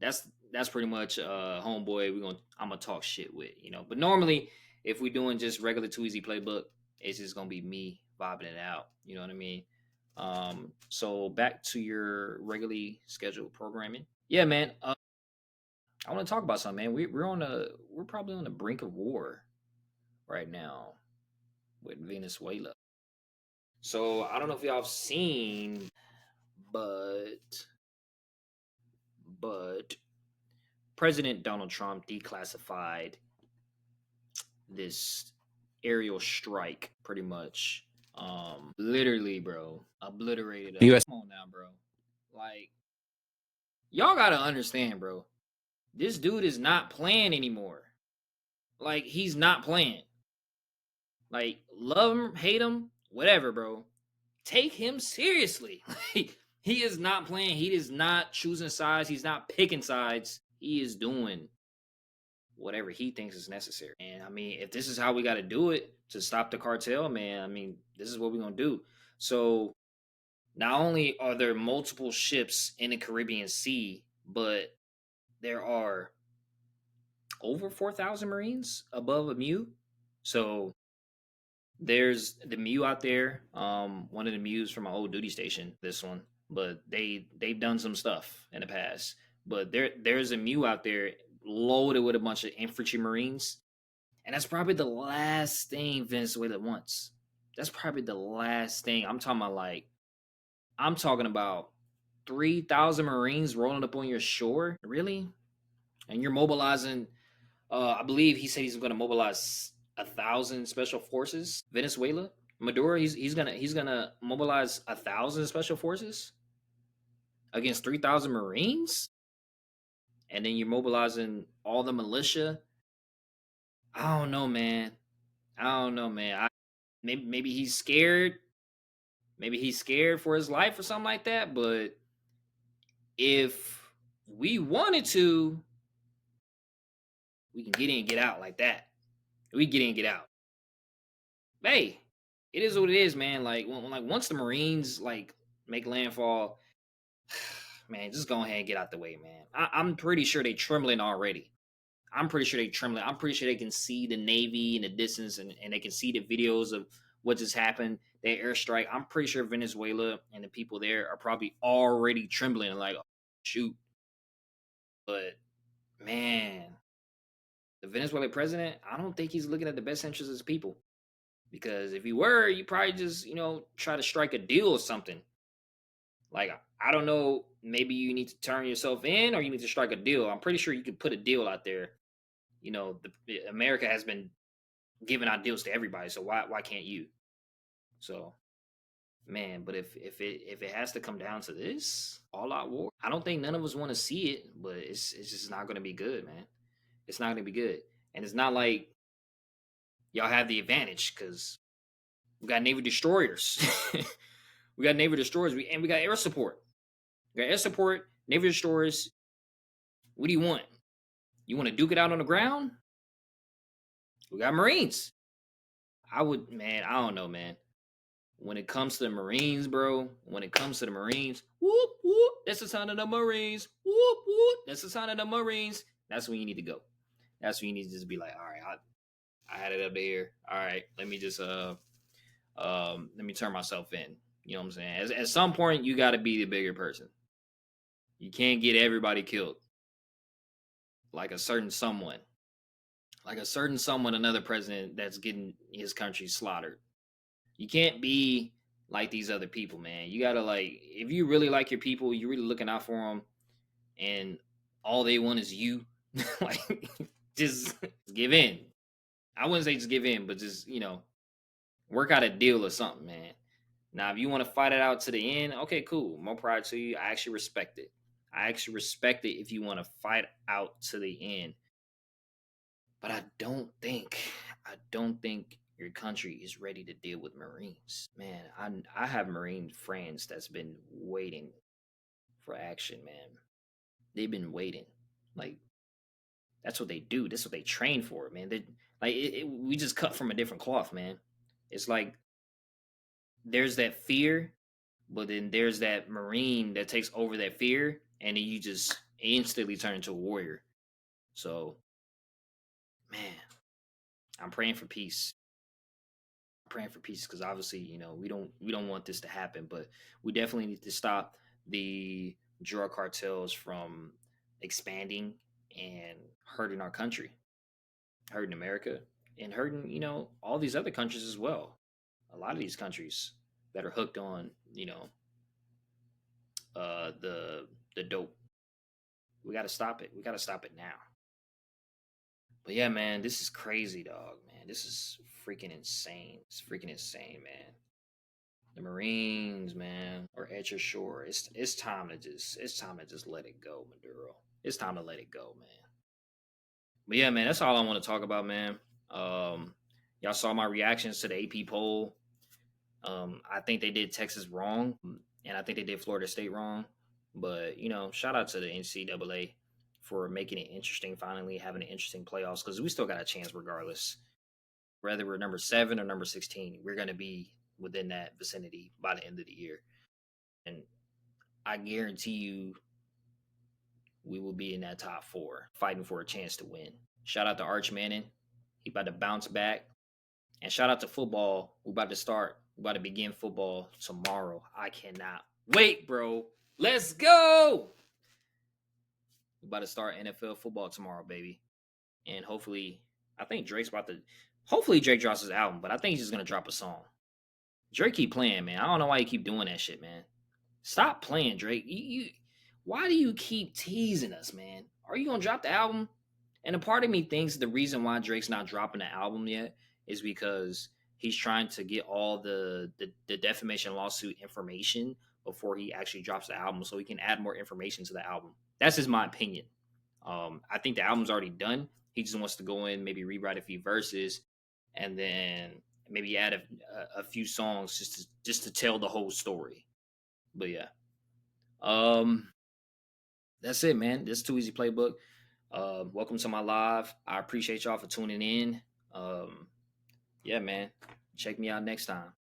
that's pretty much homeboy. I'm gonna talk shit with, you know. But normally, if we doing just regular Too Easy Playbook, it's just gonna be me vibing it out. You know what I mean? So back to your regularly scheduled programming. Yeah, man. I want to talk about something, man. We're probably on the brink of war right now with Venezuela. So I don't know if y'all have seen, but but President Donald Trump declassified this aerial strike pretty much. Literally, bro, obliterated us. U.S. Come on now, bro. Like, y'all gotta understand, bro. This dude is not playing anymore. Like, he's not playing. Like, love him, hate him, whatever, bro. Take him seriously. Like, he is not playing. He is not choosing sides. He's not picking sides. He is doing whatever he thinks is necessary. And I mean, if this is how we got to do it to stop the cartel, man, I mean, this is what we're going to do. So not only are there multiple ships in the Caribbean Sea, but there are over 4,000 Marines above a Mew. So there's the Mew out there. One of the Mews from my old duty station, this one, but they've done some stuff in the past. But there's a Mew out there loaded with a bunch of infantry Marines. And that's probably the last thing Venezuela wants. That's probably the last thing. I'm talking about 3,000 Marines rolling up on your shore. Really? And you're mobilizing, I believe he said he's going to mobilize 1,000 special forces. Venezuela? Maduro, he's gonna mobilize 1,000 special forces against 3,000 Marines? And then you're mobilizing all the militia. I don't know, man. I don't know, man. Maybe he's scared. Maybe he's scared for his life or something like that. But if we wanted to, we can get in and get out like that. We get in and get out. Hey, it is what it is, man. Like once the Marines like make landfall, man, just go ahead and get out the way, man. I'm pretty sure they trembling already. I'm pretty sure they trembling. I'm pretty sure they can see the Navy in the distance and they can see the videos of what just happened, their airstrike. I'm pretty sure Venezuela and the people there are probably already trembling like, oh, shoot. But man, the Venezuelan president, I don't think he's looking at the best interests of his people. Because if he were, you probably just, try to strike a deal or something. Like, I don't know, maybe you need to turn yourself in or you need to strike a deal. I'm pretty sure you could put a deal out there. America has been giving out deals to everybody, so why can't you? So man. But if it has to come down to this all out war, I don't think none of us want to see it. But it's just not going to be good, man. It's not going to be good, and it's not like y'all have the advantage because we got naval destroyers. We got naval destroyers, and we got air support. We got air support, naval destroyers. What do you want? You want to duke it out on the ground? We got Marines. I would, man. I don't know, man. When it comes to the Marines, bro. When it comes to the Marines, whoop whoop. That's the sign of the Marines. Whoop whoop. That's the sign of the Marines. That's when you need to go. That's when you need to just be like, all right, I had it up there. All right, let me just let me turn myself in. You know what I'm saying? At some point, you got to be the bigger person. You can't get everybody killed like a certain someone, another president that's getting his country slaughtered. You can't be like these other people, man. You gotta like, if you really like your people, you're really looking out for them, and all they want is you. Like, just give in. I wouldn't say just give in, but just work out a deal or something, man. Now, if you want to fight it out to the end, okay, cool. More pride to you. I actually respect it. I actually respect it if you want to fight out to the end. But I don't think your country is ready to deal with Marines. Man, I have Marine friends that's been waiting for action, man. They've been waiting. Like, that's what they do. That's what they train for, man. They like we just cut from a different cloth, man. It's like there's that fear, but then there's that Marine that takes over that fear, and then you just instantly turn into a warrior. So, man, I'm praying for peace. Praying for peace because obviously, we don't want this to happen, but we definitely need to stop the drug cartels from expanding and hurting our country, hurting America, and hurting all these other countries as well. A lot of these countries that are hooked on the dope. We got to stop it. We got to stop it now. But yeah, man, this is crazy, dog. Man, this is freaking insane. It's freaking insane, man. The Marines, man, are at your shore. It's time to just let it go, Maduro. It's time to let it go, man. But yeah, man, that's all I want to talk about, man. Y'all saw my reactions to the AP poll. I think they did Texas wrong, and I think they did Florida State wrong. But shout out to the NCAA for making it interesting. Finally, having an interesting playoffs because we still got a chance regardless. Whether we're number 7 or number 16, we're going to be within that vicinity by the end of the year. And I guarantee you, we will be in that top 4, fighting for a chance to win. Shout out to Arch Manning. He about to bounce back. And shout out to football. We're about to start. We're about to begin football tomorrow. I cannot wait, bro. Let's go. We're about to start NFL football tomorrow, baby. And hopefully, I think Drake's about to. Hopefully, Drake drops his album, but I think he's just gonna drop a song. Drake keep playing, man. I don't know why you keep doing that shit, man. Stop playing, Drake. Why do you keep teasing us, man? Are you gonna drop the album? And a part of me thinks the reason why Drake's not dropping the album yet is because he's trying to get all the defamation lawsuit information before he actually drops the album, so he can add more information to the album. That's just my opinion. I think the album's already done. He just wants to go in, maybe rewrite a few verses, and then maybe add a few songs just to tell the whole story. But yeah, um, that's it, man. This is Too Easy Playbook. Welcome to my live. I appreciate y'all for tuning in. Yeah, man. Check me out next time.